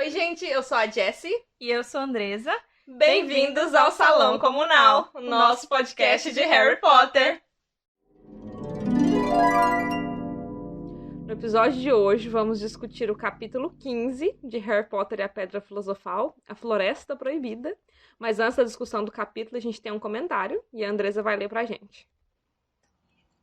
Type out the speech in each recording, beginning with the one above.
Oi, gente, eu sou a Jessie. E eu sou a Andresa. Bem-vindos ao Salão Comunal, o nosso podcast de Harry Potter. No episódio de hoje, vamos discutir o capítulo 15 de Harry Potter e a Pedra Filosofal, a Floresta Proibida. Mas antes da discussão do capítulo, a gente tem um comentário e a Andresa vai ler pra gente.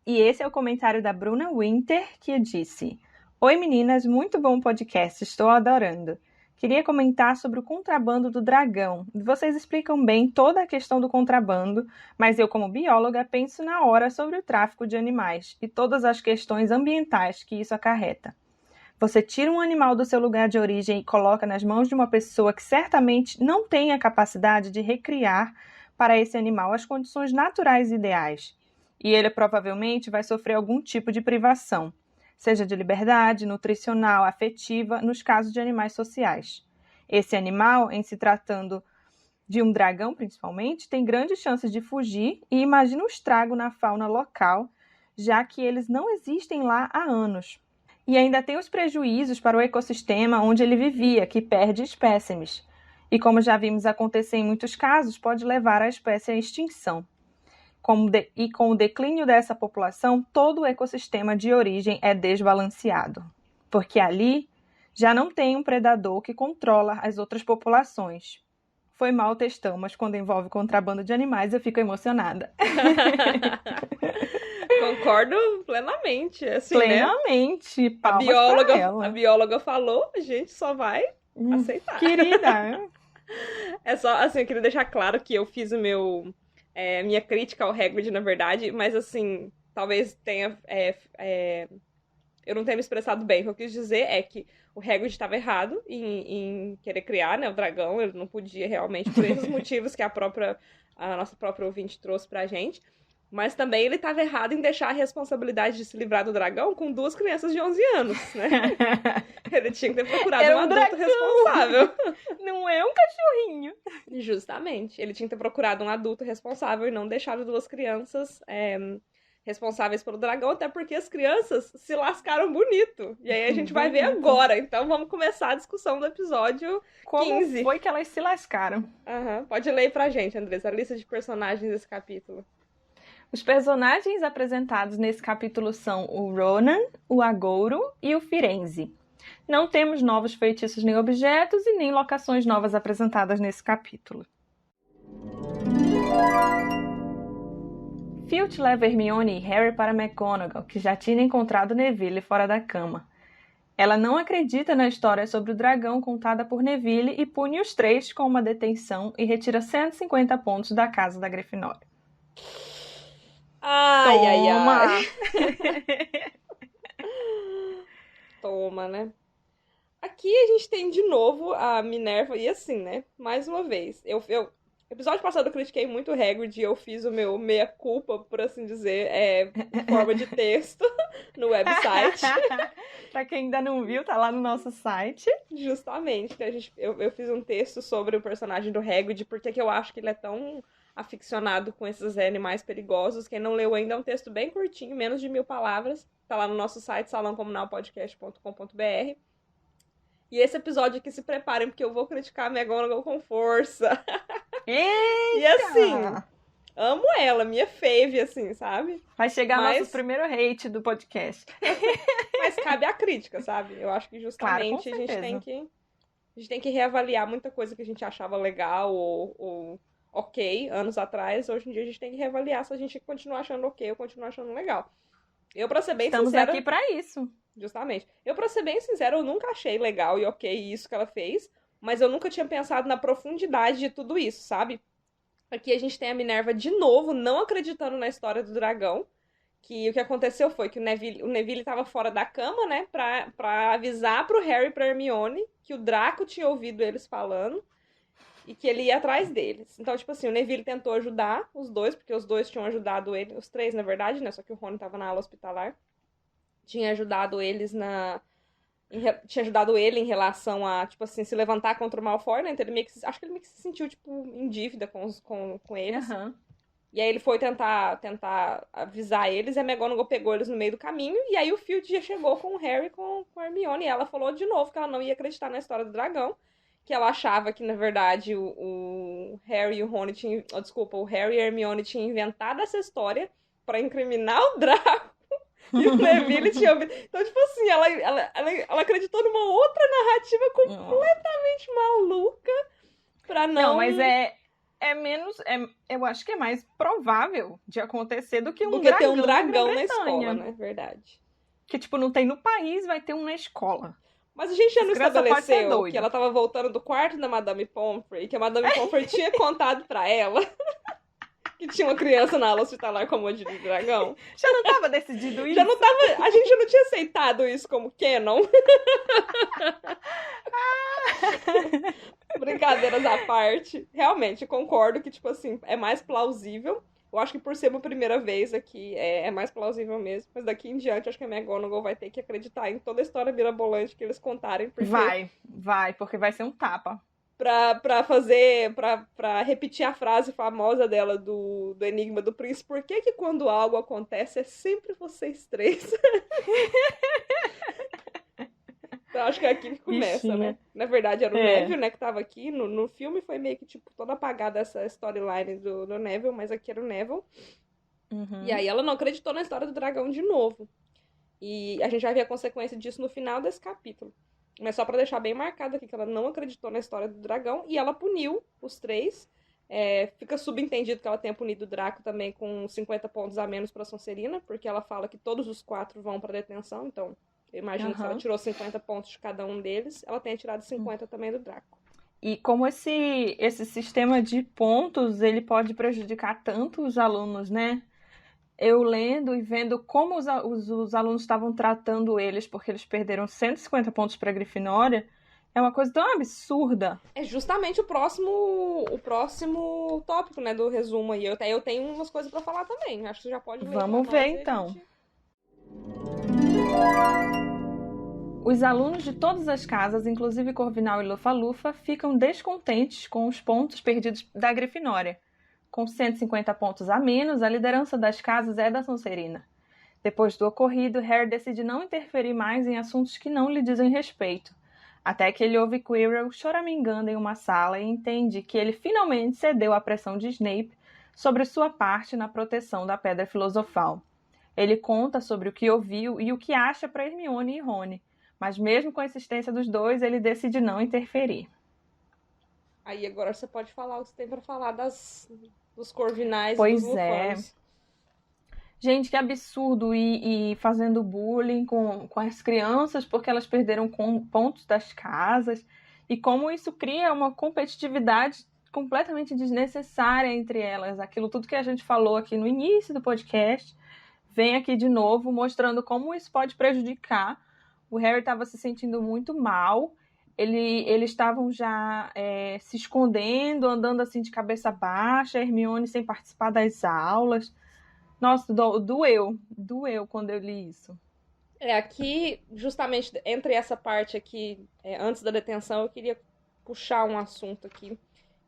E esse é o comentário da Bruna Winter, que disse: Oi meninas, muito bom podcast, estou adorando. Queria comentar sobre o contrabando do dragão. Vocês explicam bem toda a questão do contrabando, mas eu, como bióloga, penso na hora sobre o tráfico de animais e todas as questões ambientais que isso acarreta. Você tira um animal do seu lugar de origem e coloca nas mãos de uma pessoa que certamente não tem a capacidade de recriar para esse animal as condições naturais ideais. E ele provavelmente vai sofrer algum tipo de privação, seja de liberdade, nutricional, afetiva, nos casos de animais sociais. Esse animal, em se tratando de um dragão principalmente, tem grandes chances de fugir e imagina o estrago na fauna local, já que eles não existem lá há anos. E ainda tem os prejuízos para o ecossistema onde ele vivia, que perde espécimes. E como já vimos acontecer em muitos casos, pode levar a espécie à extinção. E com o declínio dessa população, todo o ecossistema de origem é desbalanceado, porque ali já não tem um predador que controla as outras populações. Foi mal o textão, mas quando envolve contrabando de animais eu fico emocionada. Concordo plenamente, assim, Plenamente, né? palmas pra ela. A bióloga falou, a gente só vai aceitar. Querida. É só, assim, eu queria deixar claro que eu fiz minha crítica ao Hagrid, na verdade, mas, assim, talvez tenha... eu não tenha me expressado bem. O que eu quis dizer é que o Hagrid estava errado em querer criar, né, o dragão. Ele não podia realmente, por esses motivos que a nossa própria ouvinte trouxe pra gente. Mas também ele estava errado em deixar a responsabilidade de se livrar do dragão com 2 crianças de 11 anos, né? Ele tinha que ter procurado um adulto dragão. responsável. Não é um cachorrinho. Justamente. Ele tinha que ter procurado um adulto responsável e não deixado 2 crianças responsáveis pelo dragão, até porque as crianças se lascaram bonito. E aí a gente vai ver agora. Então vamos começar a discussão do episódio 15. Como foi que elas se lascaram? Pode ler pra gente, Andressa, a lista de personagens desse capítulo. Os personagens apresentados nesse capítulo são o Ronan, o Agouro e o Firenze. Não temos novos feitiços nem objetos e nem locações novas apresentadas nesse capítulo. Filch leva Hermione e Harry para McGonagall, que já tinha encontrado Neville fora da cama. Ela não acredita na história sobre o dragão contada por Neville e pune os 3 com uma detenção e retira 150 pontos da casa da Grifinória. Ai. Toma, né? Aqui a gente tem de novo a Minerva, e assim, né? Mais uma vez. Episódio passado eu critiquei muito o Hagrid e eu fiz o meu meia-culpa, por assim dizer, em forma de texto no website. Pra quem ainda não viu, tá lá no nosso site. Justamente. Eu fiz um texto sobre o personagem do Hagrid, porque que eu acho que ele é tão aficionado com esses animais perigosos. Quem não leu ainda é um texto bem curtinho, menos de 1000 palavras. Tá lá no nosso site, salãocomunalpodcast.com.br. E esse episódio aqui, se preparem, porque eu vou criticar a McGonagall com força. Eita! E assim, amo ela, minha fave, assim, sabe? Vai chegar nosso primeiro hate do podcast. Mas cabe a crítica, sabe? Eu acho que justamente claro, a gente tem que reavaliar muita coisa que a gente achava legal ou ok anos atrás. Hoje em dia a gente tem que reavaliar se a gente continua achando ok ou continua achando legal. Eu, pra ser bem sincera... Estamos aqui pra isso. Justamente. Eu, pra ser bem sincera, eu nunca achei legal e ok isso que ela fez, mas eu nunca tinha pensado na profundidade de tudo isso, sabe? Aqui a gente tem a Minerva de novo, não acreditando na história do dragão, que o que aconteceu foi que o Neville tava fora da cama, né, pra avisar pro Harry e pra Hermione que o Draco tinha ouvido eles falando e que ele ia atrás deles. Então, tipo assim, o Neville tentou ajudar os dois, porque os dois tinham ajudado ele, os 3, na verdade, né, só que o Rony tava na ala hospitalar. Tinha ajudado eles tinha ajudado ele em relação a, tipo assim, se levantar contra o Malfoy, né? Então ele acho que ele meio que se sentiu, tipo, em dívida com eles. Uhum. E aí ele foi tentar avisar eles, e a McGonagall pegou eles no meio do caminho, e aí o Filch já chegou com o Harry com a Hermione, e ela falou de novo que ela não ia acreditar na história do dragão, que ela achava que, na verdade, o Harry e o Rony tinham... Oh, desculpa, o Harry e a Hermione tinham inventado essa história pra incriminar o Draco, e o Neville tinha ouvido. Então, tipo assim, ela acreditou numa outra narrativa completamente maluca pra Não, não... mas é menos. Eu acho que é mais provável de acontecer do que Do um que ter um dragão dragão na Grã-Bretanha. escola, né? Verdade. Que, tipo, não tem no país, vai ter um na escola. Mas a gente já não Criança pode ser estabeleceu doida. que ela tava voltando do quarto da Madame Pomfrey, que a Madame Pomfrey tinha contado pra ela que tinha uma criança na aula hospitalar com mordida de dragão. Já não tava decidido isso? Já não tava, a gente já não tinha aceitado isso como canon. Brincadeiras à parte. Realmente, concordo que, tipo assim, é mais plausível. Eu acho que por ser uma primeira vez aqui, é mais plausível mesmo. Mas daqui em diante, acho que a McGonagall vai ter que acreditar em toda a história mirabolante que eles contarem. Porque Vai, porque vai ser um tapa. Pra repetir a frase famosa dela do Enigma do Príncipe, por que quando algo acontece é sempre vocês três? Então acho que é aqui que começa, Bichinha. né? Na verdade era o Neville, né, que tava aqui. No filme foi meio que, tipo, toda apagada essa storyline do Neville, mas aqui era o Neville. Uhum. E aí ela não acreditou na história do dragão de novo. E a gente vai ver a consequência disso no final desse capítulo. Mas só pra deixar bem marcado aqui que ela não acreditou na história do dragão e ela puniu os três. Fica subentendido que ela tenha punido o Draco também com 50 pontos a menos pra Sonserina, porque ela fala que todos os 4 vão pra detenção, então eu imagino que se ela tirou 50 pontos de cada um deles, ela tenha tirado 50 também do Draco. E como esse sistema de pontos, ele pode prejudicar tanto os alunos, né? Eu lendo e vendo como os alunos estavam tratando eles, porque eles perderam 150 pontos para a Grifinória, é uma coisa tão absurda. É justamente o próximo tópico, né, do resumo aí. Eu tenho umas coisas pra falar também. Acho que você já pode ler. Vamos ver, então. Os alunos de todas as casas, inclusive Corvinal e Lufa-Lufa, ficam descontentes com os pontos perdidos da Grifinória. Com 150 pontos a menos, a liderança das casas é da Sonserina. Depois do ocorrido, Harry decide não interferir mais em assuntos que não lhe dizem respeito, até que ele ouve Quirrell choramingando em uma sala e entende que ele finalmente cedeu à pressão de Snape sobre sua parte na proteção da Pedra Filosofal. Ele conta sobre o que ouviu e o que acha para Hermione e Rony, mas mesmo com a insistência dos dois, ele decide não interferir. Aí agora você pode falar o que você tem pra falar dos Corvinais e dos Lufanos. Gente, que absurdo ir fazendo bullying com as crianças porque elas perderam pontos das casas. E como isso cria uma competitividade completamente desnecessária entre elas. Aquilo tudo que a gente falou aqui no início do podcast vem aqui de novo, mostrando como isso pode prejudicar. O Harry estava se sentindo muito mal. Eles estavam já se escondendo, andando assim de cabeça baixa, a Hermione sem participar das aulas. Nossa, doeu quando eu li isso. Aqui, justamente entre essa parte aqui, antes da detenção, eu queria puxar um assunto aqui,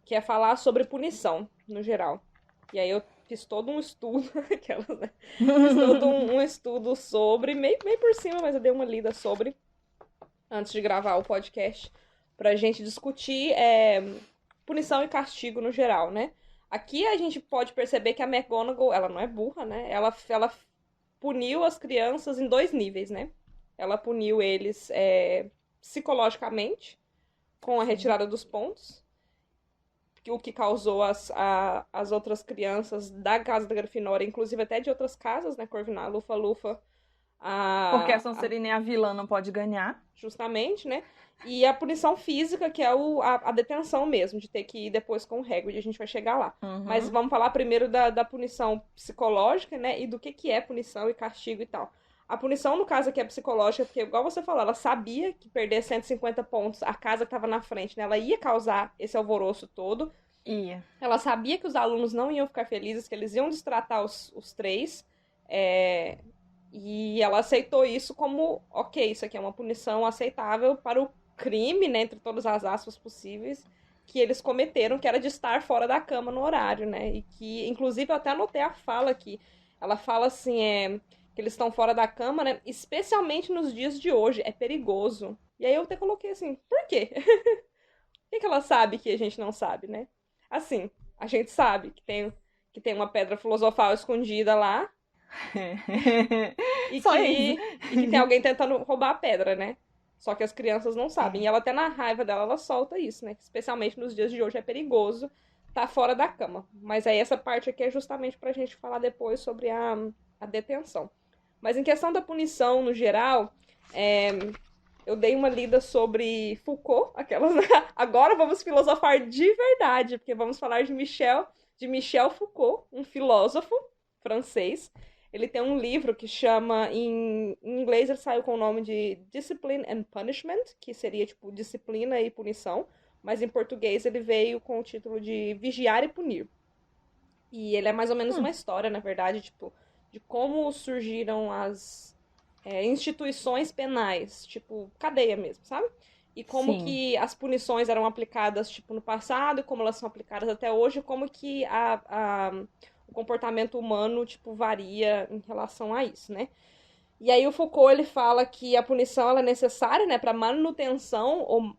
que é falar sobre punição, no geral. E aí eu fiz todo um estudo, né? Fiz todo um estudo sobre, meio por cima, mas eu dei uma lida sobre, antes de gravar o podcast, pra gente discutir punição e castigo no geral, né? Aqui a gente pode perceber que a McGonagall, ela não é burra, né? Ela puniu as crianças em 2 níveis, né? Ela puniu eles psicologicamente, com a retirada dos pontos, o que causou as outras crianças da casa da Grifinória, inclusive até de outras casas, né? Corvinal, Lufa-Lufa. Porque a Sonserina é a vilã, não pode ganhar. Justamente, né? E a punição física, que é a detenção mesmo, de ter que ir depois com o Hagrid, a gente vai chegar lá. Uhum. Mas vamos falar primeiro da punição psicológica, né? E do que é punição e castigo e tal. A punição, no caso aqui, é psicológica, porque, igual você falou, ela sabia que perder 150 pontos, a casa que estava na frente, né? Ela ia causar esse alvoroço todo. Ia. Ela sabia que os alunos não iam ficar felizes, que eles iam destratar os 3. E ela aceitou isso como, ok, isso aqui é uma punição aceitável para o crime, né, entre todas as aspas possíveis, que eles cometeram, que era de estar fora da cama no horário, né? E que, inclusive, eu até anotei a fala aqui. Ela fala assim, que eles estão fora da cama, né? Especialmente nos dias de hoje, é perigoso. E aí eu até coloquei assim, por quê? Por que ela sabe que a gente não sabe, né? Assim, a gente sabe que tem uma pedra filosofal escondida lá e Só isso. e que tem alguém tentando roubar a pedra, né? Só que as crianças não sabem. É. E ela até na raiva dela, ela solta isso, né? Que especialmente nos dias de hoje é perigoso estar fora da cama. Mas aí essa parte aqui é justamente pra gente falar depois sobre a detenção. Mas em questão da punição no geral, é, eu dei uma lida sobre Foucault, aquelas. Agora vamos filosofar de verdade, porque vamos falar de Michel Foucault, um filósofo francês. Ele tem um livro que chama, em inglês ele saiu com o nome de Discipline and Punishment, que seria tipo disciplina e punição, mas em português ele veio com o título de Vigiar e Punir. E ele é mais ou menos uma história, na verdade, tipo, de como surgiram as instituições penais, tipo, cadeia mesmo, sabe? E como Sim. que as punições eram aplicadas, tipo, no passado, e como elas são aplicadas até hoje, como que o comportamento humano, tipo, varia em relação a isso, né? E aí o Foucault, ele fala que a punição ela é necessária, né, para manutenção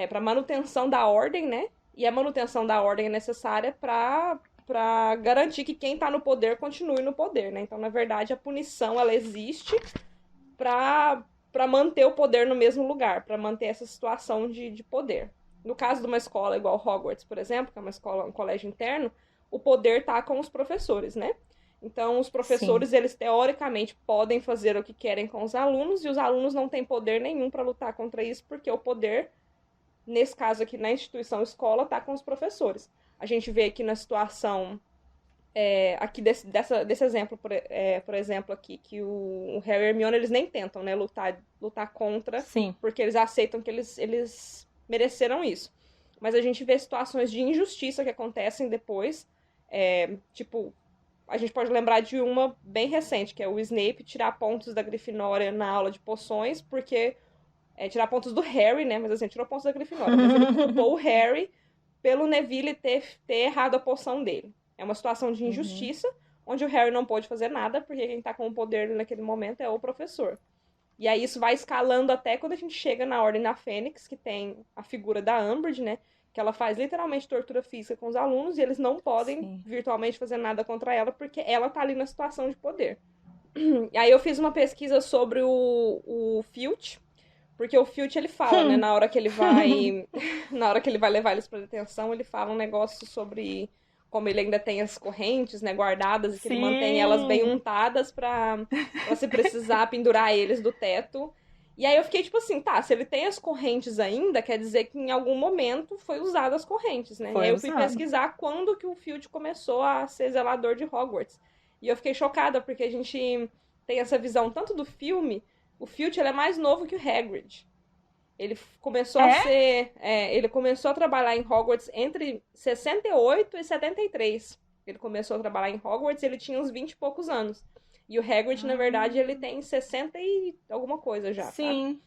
para manutenção da ordem, né? E a manutenção da ordem é necessária para garantir que quem está no poder continue no poder, né? Então, na verdade, a punição ela existe para manter o poder no mesmo lugar, para manter essa situação de poder. No caso de uma escola igual Hogwarts, por exemplo, que é uma escola, um colégio interno, o poder está com os professores, né? Então, os Sim. professores, eles teoricamente podem fazer o que querem com os alunos e os alunos não têm poder nenhum para lutar contra isso, porque o poder, nesse caso aqui na instituição escola, está com os professores. A gente vê aqui na situação, aqui desse exemplo, por exemplo, aqui, que o Harry e a Hermione, eles nem tentam, né, lutar contra, Sim. porque eles aceitam que eles mereceram isso. Mas a gente vê situações de injustiça que acontecem depois, tipo, a gente pode lembrar de uma bem recente, que é o Snape tirar pontos da Grifinória na aula de poções, porque. Tirar pontos do Harry, né? Mas assim, tirou pontos da Grifinória. Mas ele culpou o Harry pelo Neville ter errado a poção dele. É uma situação de Uhum. injustiça, onde o Harry não pode fazer nada, porque quem tá com o poder naquele momento é o professor. E aí isso vai escalando até quando a gente chega na Ordem da Fênix, que tem a figura da Umbridge, né? Que ela faz literalmente tortura física com os alunos e eles não podem Sim. virtualmente fazer nada contra ela porque ela tá ali na situação de poder. E aí eu fiz uma pesquisa sobre o Filch, porque o Filch ele fala, né, na hora que ele vai na hora que ele vai levar eles pra detenção, ele fala um negócio sobre como ele ainda tem as correntes, né, guardadas e que ele mantém elas bem Sim. untadas pra se precisar pendurar eles do teto. E aí eu fiquei tipo assim, tá, se ele tem as correntes ainda, quer dizer que em algum momento foi usado as correntes, né? E Foi aí eu fui usado. pesquisar quando que o Filch começou a ser zelador de Hogwarts. E eu fiquei chocada, porque a gente tem essa visão tanto do filme, o Filch ele é mais novo que o Hagrid. Ele começou a É? ser. Ele começou a trabalhar em Hogwarts entre 68 e 73. Ele começou a trabalhar em Hogwarts e ele tinha uns 20 e poucos anos. E o Hagrid, na verdade, ele Ah, tem 60 e alguma coisa já, sabe? sim.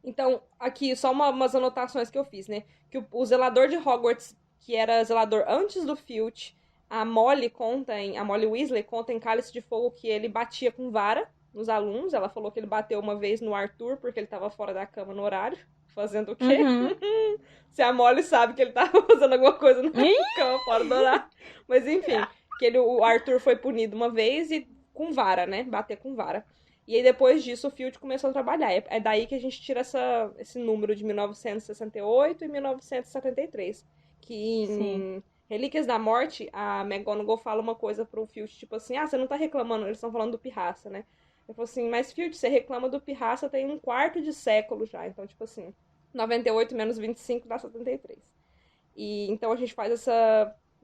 Então, aqui, só umas anotações que eu fiz, né? Que o zelador de Hogwarts, que era zelador antes do Filch, a Molly Weasley conta em Cálice de Fogo que ele batia com vara nos alunos. Ela falou que ele bateu uma vez no Arthur porque ele tava fora da cama no horário. Fazendo o quê? Uhum. Se a Molly sabe que ele tava fazendo alguma coisa na Ih! cama fora do horário. Mas enfim, o Arthur foi punido uma vez e com vara, né? Bater com vara. E aí depois disso o Field começou a trabalhar. É daí que a gente tira esse número de 1968 e 1973. Que Sim. em Relíquias da Morte, a McGonagall fala uma coisa pro Field, tipo assim, você não tá reclamando, eles estão falando do Pirraça, né? Ele falou assim, mas Field, você reclama do Pirraça tem um quarto de século já. Então, tipo assim, 98 menos 25 dá 73. E então a gente faz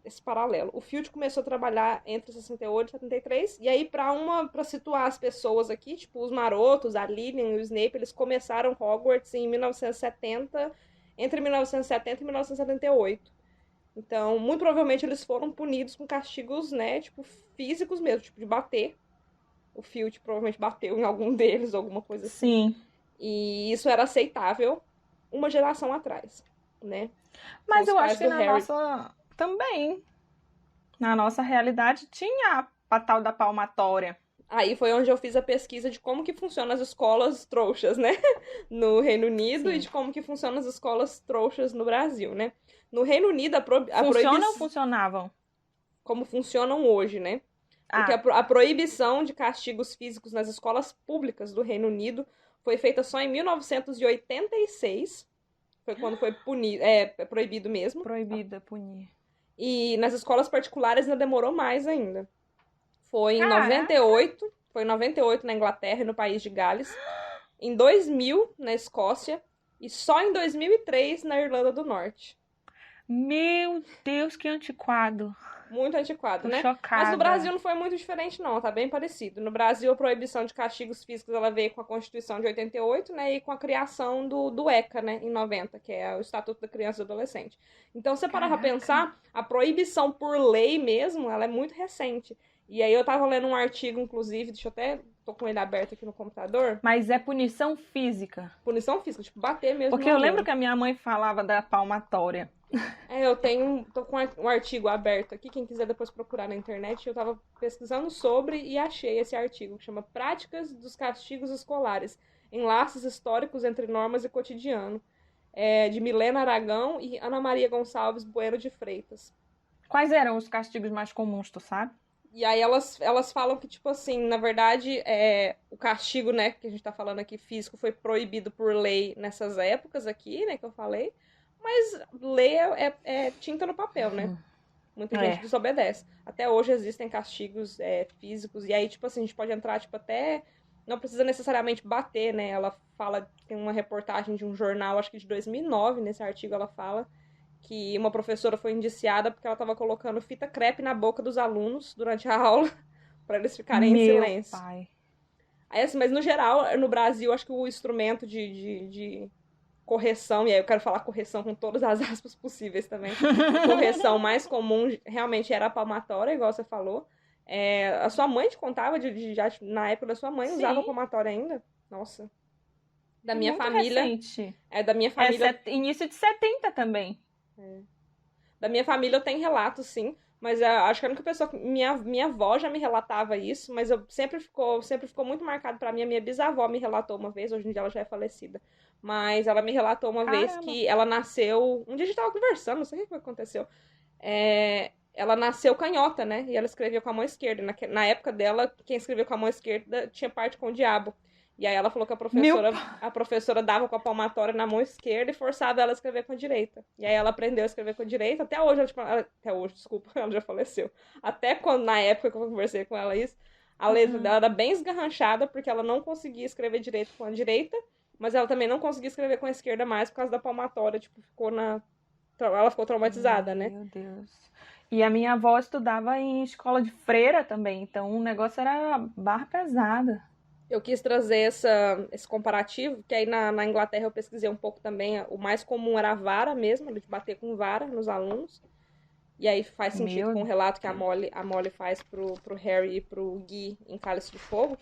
esse paralelo. O Field começou a trabalhar entre 68 e 73, e aí para situar as pessoas aqui, tipo os marotos, a Lilian e o Snape, eles começaram Hogwarts em 1970, entre 1970 e 1978. Então, muito provavelmente eles foram punidos com castigos, né, tipo físicos mesmo, tipo de bater. O Field provavelmente bateu em algum deles, alguma coisa assim. Sim. E isso era aceitável uma geração atrás. né? Mas São eu os acho pais que do na Harry. nossa também, na nossa realidade, tinha a tal da palmatória. Aí foi onde eu fiz a pesquisa de como que funcionam as escolas trouxas, né? No Reino Unido e Sim. de como que funcionam as escolas trouxas no Brasil, né? No Reino Unido, a Funcionam ou proibição... funcionavam? Como funcionam hoje, né? Porque Ah, a proibição de castigos físicos nas escolas públicas do Reino Unido foi feita só em 1986. Foi quando foi punido, proibido mesmo. proibida punir. E nas escolas particulares ainda demorou mais ainda. Foi em Caraca! 98, foi em 98 na Inglaterra e no país de Gales, em 2000 na Escócia e só em 2003 na Irlanda do Norte. Meu Deus, que antiquado. Muito antiquado, Tô né? Mas no Brasil chocada. não foi muito diferente, não, tá bem parecido. No Brasil, a proibição de castigos físicos ela veio com a Constituição de 88, né? E com a criação do ECA, né? Em 90, que é o Estatuto da Criança e do Adolescente. Então, se você parar pra Caraca. pensar, a proibição por lei mesmo, ela é muito recente. E aí eu tava lendo um artigo, inclusive, deixa eu até. Tô com ele aberto aqui no computador. Mas é punição física. Punição física, tipo, bater mesmo no Porque eu lembro aluno. que a minha mãe falava da palmatória. Eu tenho, tô com um artigo aberto aqui, quem quiser depois procurar na internet, eu tava pesquisando sobre e achei esse artigo, que chama Práticas dos Castigos Escolares, Enlaces Históricos entre Normas e Cotidiano, de Milena Aragão e Ana Maria Gonçalves Bueno de Freitas. Quais eram os castigos mais comuns, tu sabe? E aí elas falam que, tipo assim, na verdade, o castigo, né, que a gente tá falando aqui, físico, foi proibido por lei nessas épocas aqui, né, que eu falei, mas lei é tinta no papel, né? Muita gente É. desobedece. Até hoje existem castigos físicos. E aí, tipo assim, a gente pode entrar, tipo, até. Não precisa necessariamente bater, né? Ela fala, tem uma reportagem de um jornal, acho que de 2009, nesse artigo ela fala que uma professora foi indiciada porque ela estava colocando fita crepe na boca dos alunos durante a aula para eles ficarem em Meu silêncio. pai. Aí, assim, mas no geral, no Brasil, acho que o instrumento de correção, e aí eu quero falar correção com todas as aspas possíveis também. A correção mais comum realmente era a palmatória, igual você falou. A sua mãe te contava já na época da sua mãe usava Sim, palmatória ainda? Nossa. Da é minha muito família. recente. Da minha família. Início de 70 também. Da minha família eu tenho relatos, sim. Mas acho que a única pessoa que. Minha avó já me relatava isso, mas eu sempre ficou muito marcado pra mim. A minha bisavó me relatou uma vez, hoje em dia ela já é falecida. Mas ela me relatou uma vez Caramba. que ela nasceu. Um dia a gente tava conversando, não sei o que aconteceu. Ela nasceu canhota, né? E ela escrevia com a mão esquerda. Na época dela, quem escrevia com a mão esquerda tinha parte com o diabo. E aí ela falou que Meu a professora dava com a palmatória na mão esquerda e forçava ela a escrever com a direita. E aí ela aprendeu a escrever com a direita. Até hoje, até hoje, desculpa, ela já faleceu. Até quando, na época que eu conversei com ela isso, a letra dela era bem esgarranchada, porque ela não conseguia escrever direito com a direita, mas ela também não conseguia escrever com a esquerda mais por causa da palmatória, tipo, ela ficou traumatizada, né? Meu Deus. E a minha avó estudava em escola de freira também, então o negócio era barra pesada. Eu quis trazer esse comparativo, que aí na Inglaterra eu pesquisei um pouco também. O mais comum era a vara mesmo, de bater com vara nos alunos. E aí faz sentido Meu com o relato que Deus. A Molly faz pro Harry e pro Guy em Cálice de Fogo.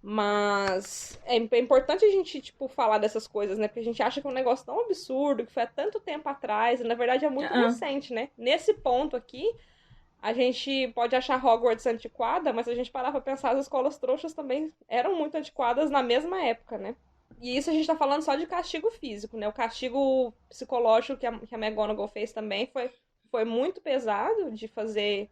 Mas é importante a gente, tipo, falar dessas coisas, né? Porque a gente acha que é um negócio tão absurdo, que foi há tanto tempo atrás, e na verdade é muito recente, né? Nesse ponto aqui, a gente pode achar Hogwarts antiquada, mas se a gente parar pra pensar, as escolas trouxas também eram muito antiquadas na mesma época, né? E isso a gente tá falando só de castigo físico, né? O castigo psicológico que a McGonagall fez também foi muito pesado de fazer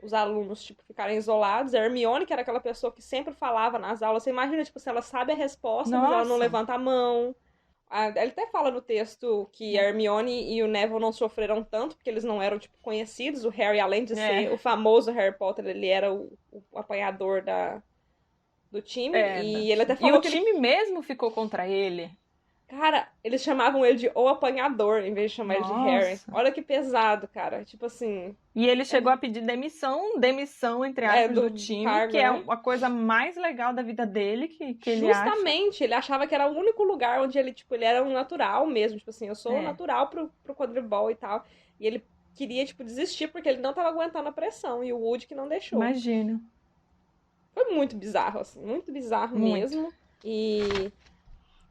os alunos, tipo, ficarem isolados. A Hermione, que era aquela pessoa que sempre falava nas aulas, você imagina, tipo, se ela sabe a resposta, mas ela não Nossa. levanta a mão. Ele até fala no texto que a Hermione e o Neville não sofreram tanto, porque eles não eram, tipo, conhecidos. O Harry, além de ser o famoso Harry Potter, ele era o apanhador do time. E ele até E falou o que ele... time mesmo ficou contra ele. Cara, eles chamavam ele de o apanhador, em vez de chamar ele de Harry. Nossa. Olha que pesado, cara. Tipo assim... E ele chegou a pedir demissão, entre aspas, do do time, cargo, que é né? a coisa mais legal da vida dele, que ele acha. Justamente, ele achava que era o único lugar onde ele, tipo, ele era um natural mesmo. Tipo assim, eu sou É, natural pro quadribol e tal. E ele queria, tipo, desistir porque ele não tava aguentando a pressão. E o Woody que não deixou. imagino. Foi muito bizarro, assim, muito bizarro Muito. mesmo. E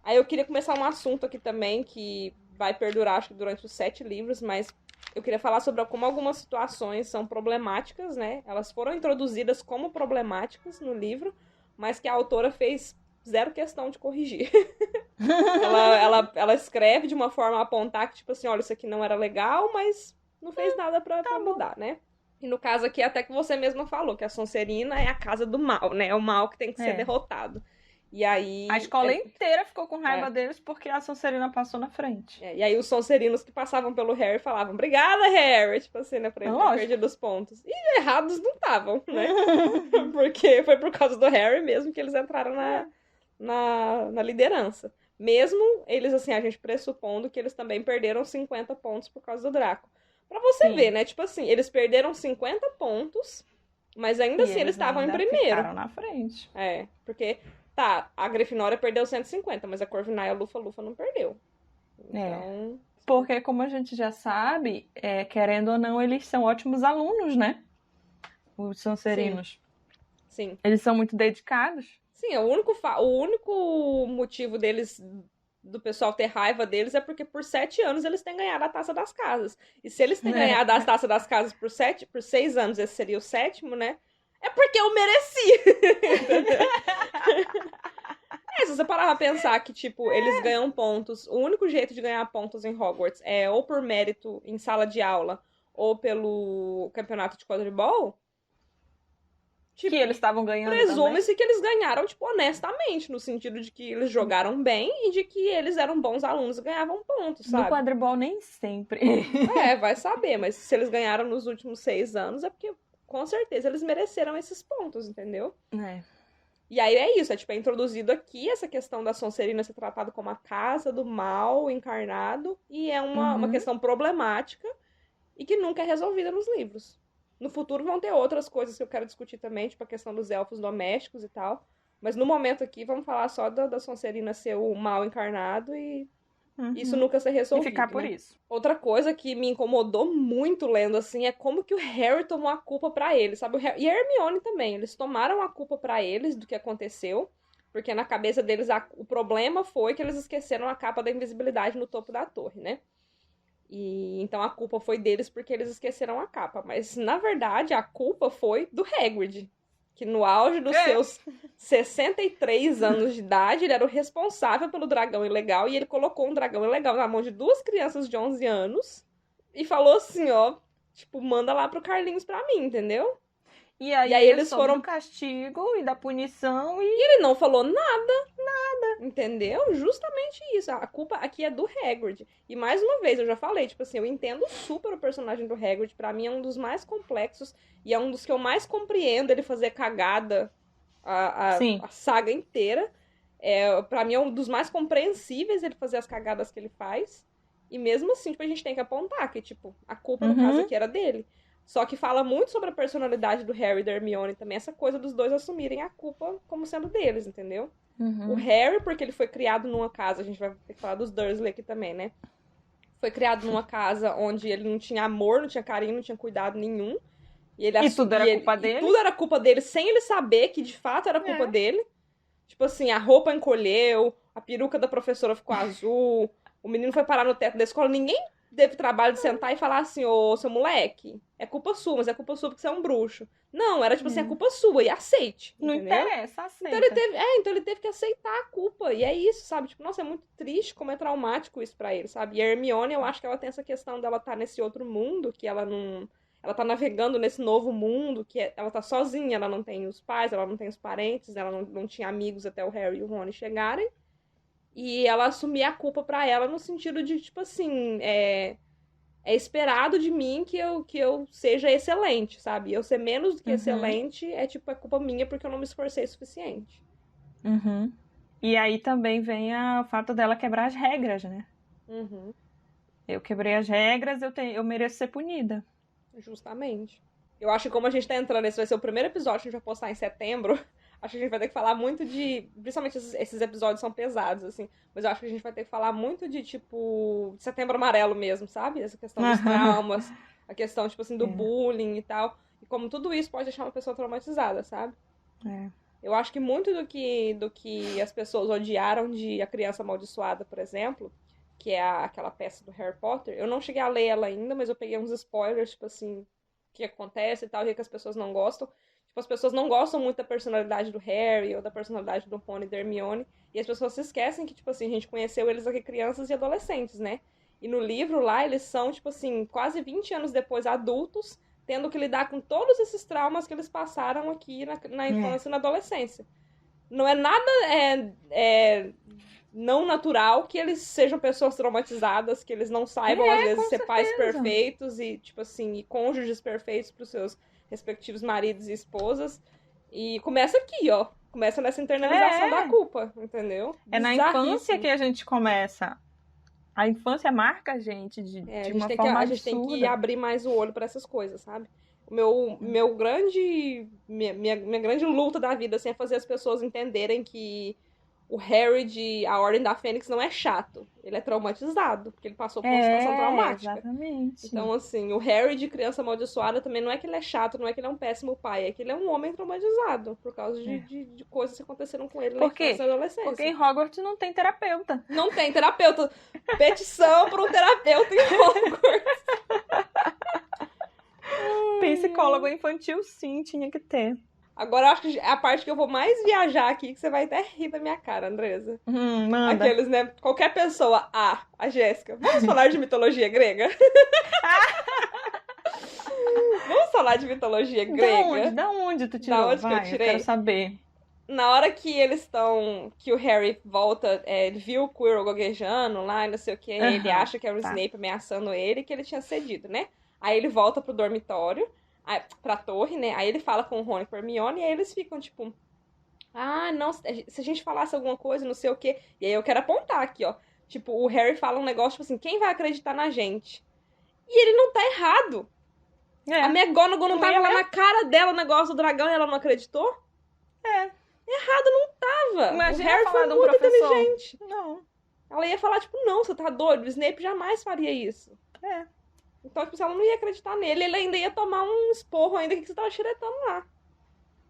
aí eu queria começar um assunto aqui também que vai perdurar, acho que durante os 7 livros, mas eu queria falar sobre como algumas situações são problemáticas, né? Elas foram introduzidas como problemáticas no livro, mas que a autora fez zero questão de corrigir. Ela escreve de uma forma a apontar que, tipo assim, olha, isso aqui não era legal, mas não fez nada pra mudar, né? E no caso aqui, até que você mesma falou, que a Sonserina é a casa do mal, né? É o mal que tem que ser derrotado. E aí... A escola inteira ficou com raiva deles porque a Sonserina passou na frente. E aí os Sonserinos que passavam pelo Harry falavam, obrigada, Harry! Tipo assim, né? Pra ele ter perdido os pontos. E errados não estavam, né? Porque foi por causa do Harry mesmo que eles entraram na liderança. Mesmo eles, assim, a gente pressupondo que eles também perderam 50 pontos por causa do Draco. Pra você ver, né? Tipo assim, eles perderam 50 pontos, mas ainda assim eles estavam em primeiro. Ficaram na frente. Porque, a Grifinória perdeu 150, mas a Corvinal e a Lufa-Lufa não perdeu. Então... Porque, como a gente já sabe, querendo ou não, eles são ótimos alunos, né? Os Sonserinos. Sim. Eles são muito dedicados. Sim, o único motivo deles, do pessoal ter raiva deles, é porque por 7 anos eles têm ganhado a Taça das Casas. E se eles têm ganhado a Taça das Casas por 6 anos, esse seria o 7º, né? É porque eu mereci! Se você parar pra pensar que, tipo, eles ganham pontos, o único jeito de ganhar pontos em Hogwarts é ou por mérito em sala de aula, ou pelo campeonato de quadribol, tipo, que eles estavam ganhando presume-se que eles ganharam, tipo, honestamente, no sentido de que eles jogaram bem e de que eles eram bons alunos e ganhavam pontos, sabe? No quadribol nem sempre. Vai saber, mas se eles ganharam nos últimos 6 anos é porque, com certeza, eles mereceram esses pontos, entendeu? E aí é isso, é introduzido aqui essa questão da Sonserina ser tratada como a casa do mal encarnado, e é uma questão problemática e que nunca é resolvida nos livros. No futuro vão ter outras coisas que eu quero discutir também, tipo a questão dos elfos domésticos e tal, mas no momento aqui vamos falar só da Sonserina ser o mal encarnado e isso nunca ser resolvido. E ficar por isso. Outra coisa que me incomodou muito lendo, assim, é como que o Harry tomou a culpa pra ele, sabe? E a Hermione também. Eles tomaram a culpa pra eles do que aconteceu, porque na cabeça deles o problema foi que eles esqueceram a capa da invisibilidade no topo da torre, né? E então a culpa foi deles porque eles esqueceram a capa. Mas, na verdade, a culpa foi do Hagrid, que no auge dos seus 63 anos de idade, ele era o responsável pelo dragão ilegal, e ele colocou um dragão ilegal na mão de 2 crianças de 11 anos e falou assim, ó, tipo, manda lá pro Carlinhos pra mim, entendeu? E aí eles foram do castigo e da punição e ele não falou nada, entendeu? Justamente isso, a culpa aqui é do Hagrid. E mais uma vez, eu já falei, tipo assim, eu entendo super o personagem do Hagrid, pra mim é um dos mais complexos e é um dos que eu mais compreendo ele fazer cagada a saga inteira. Pra mim é um dos mais compreensíveis ele fazer as cagadas que ele faz. E mesmo assim, tipo, a gente tem que apontar que, tipo, a culpa no caso aqui era dele. Só que fala muito sobre a personalidade do Harry e da Hermione também, essa coisa dos dois assumirem a culpa como sendo deles, entendeu? O Harry, porque ele foi criado numa casa, a gente vai ter que falar dos Dursley aqui também, né? Foi criado numa casa onde ele não tinha amor, não tinha carinho, não tinha cuidado nenhum. E tudo era culpa dele? Tudo era culpa dele, sem ele saber que de fato era culpa dele. Tipo assim, a roupa encolheu, a peruca da professora ficou azul, o menino foi parar no teto da escola, ninguém teve trabalho de sentar e falar assim, ô, seu moleque, é culpa sua, mas é culpa sua porque você é um bruxo. Não, era tipo assim, é culpa sua, e aceite, não entendeu? Interessa, aceita. Então ele teve que aceitar a culpa, e é isso, sabe? Tipo, nossa, é muito triste como é traumático isso pra ele, sabe? E a Hermione, eu acho que ela tem essa questão dela estar nesse outro mundo, que ela não... Ela tá navegando nesse novo mundo, que ela tá sozinha, ela não tem os pais, ela não tem os parentes, ela não tinha amigos até o Harry e o Rony chegarem. E ela assumir a culpa pra ela no sentido de, tipo assim, é esperado de mim que eu seja excelente, sabe? Eu ser menos do que excelente é culpa minha porque eu não me esforcei o suficiente. E aí também vem o fato dela quebrar as regras, né? Eu quebrei as regras, eu mereço ser punida. Justamente. Eu acho que como a gente tá entrando, esse vai ser o primeiro episódio que a gente vai postar em setembro, acho que a gente vai ter que falar muito de... Principalmente esses episódios são pesados, assim. Mas eu acho que a gente vai ter que falar muito de, tipo... De Setembro Amarelo mesmo, sabe? Essa questão dos traumas. A questão, tipo assim, do bullying e tal. E como tudo isso pode deixar uma pessoa traumatizada, sabe? Eu acho que muito do que as pessoas odiaram de A Criança Amaldiçoada, por exemplo... que é aquela peça do Harry Potter. Eu não cheguei a ler ela ainda, mas eu peguei uns spoilers, tipo assim, o que acontece e tal, e que as pessoas não gostam. Tipo, as pessoas não gostam muito da personalidade do Harry ou da personalidade do Rony e da Hermione, e as pessoas se esquecem que, tipo assim, a gente conheceu eles aqui crianças e adolescentes, né? E no livro lá, eles são, tipo assim, quase 20 anos depois adultos, tendo que lidar com todos esses traumas que eles passaram aqui na infância e na adolescência. Não é nada não natural que eles sejam pessoas traumatizadas, que eles não saibam, às vezes, ser pais perfeitos e, tipo assim, e cônjuges perfeitos pros seus respectivos maridos e esposas. E começa aqui, ó. Começa nessa internalização da culpa, entendeu? É na infância que a gente começa. A infância marca a gente de uma forma absurda. A gente tem que abrir mais o olho pra essas coisas, sabe? Minha grande luta da vida assim, é fazer as pessoas entenderem que o Harry de A Ordem da Fênix não é chato. Ele é traumatizado, porque ele passou por uma situação traumática. Exatamente. Então, assim, o Harry de Criança Amaldiçoada também não é que ele é chato, não é que ele é um péssimo pai, é que ele é um homem traumatizado por causa de coisas que aconteceram com ele na infância e adolescência. Porque em Hogwarts não tem terapeuta. Não tem terapeuta. Petição para um terapeuta em Hogwarts. Psicólogo infantil, sim, tinha que ter. Agora eu acho que é a parte que eu vou mais viajar aqui, que você vai até rir da minha cara, Andresa. Manda. Aqueles, né? Qualquer pessoa. A Jéssica. Vamos falar de mitologia grega? Vamos falar de mitologia grega? Da onde tu tirou? Da onde que eu tirei? Eu quero saber. Na hora que eles estão... Que o Harry volta... ele viu o Quirrell gaguejando lá e não sei o que. Ele acha que era o Snape ameaçando ele, que ele tinha cedido, né? Aí ele volta pro dormitório. Pra torre, né? Aí ele fala com o Rony e com a Hermione, e aí eles ficam, tipo... não, se a gente falasse alguma coisa, não sei o quê... E aí eu quero apontar aqui, ó. Tipo, o Harry fala um negócio, tipo assim, quem vai acreditar na gente? E ele não tá errado. A McGonagall não tava lá na cara dela o negócio do dragão e ela não acreditou? Errado não tava. Imagina o Harry foi muito inteligente. Não. Ela ia falar, tipo, não, você tá doido, o Snape jamais faria isso. Então, tipo, ela não ia acreditar nele, ele ainda ia tomar um esporro ainda que você tava xeretando lá.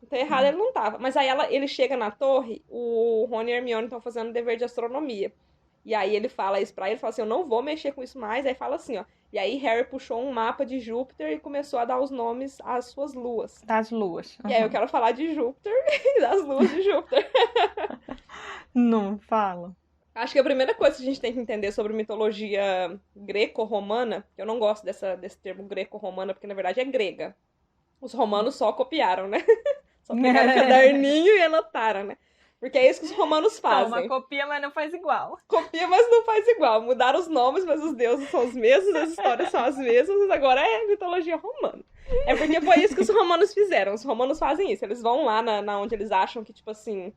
Então, errado ele não tava. Mas aí ele chega na torre, o Rony e a Hermione estão fazendo dever de astronomia. E aí ele fala isso pra ele, fala assim, eu não vou mexer com isso mais. Aí fala assim, ó. E aí Harry puxou um mapa de Júpiter e começou a dar os nomes às suas luas. Das luas. E aí eu quero falar de Júpiter e das luas de Júpiter. Não, fala. Acho que a primeira coisa que a gente tem que entender sobre mitologia greco-romana, que eu não gosto desse termo greco-romana, porque na verdade é grega. Os romanos só copiaram, né? Só pegaram o caderninho e anotaram, né? Porque é isso que os romanos fazem. Uma copia, mas não faz igual. Copia, mas não faz igual. Mudaram os nomes, mas os deuses são os mesmos, as histórias são as mesmas, agora é mitologia romana. É porque foi isso que os romanos fizeram. Os romanos fazem isso. Eles vão lá na onde eles acham que, tipo assim,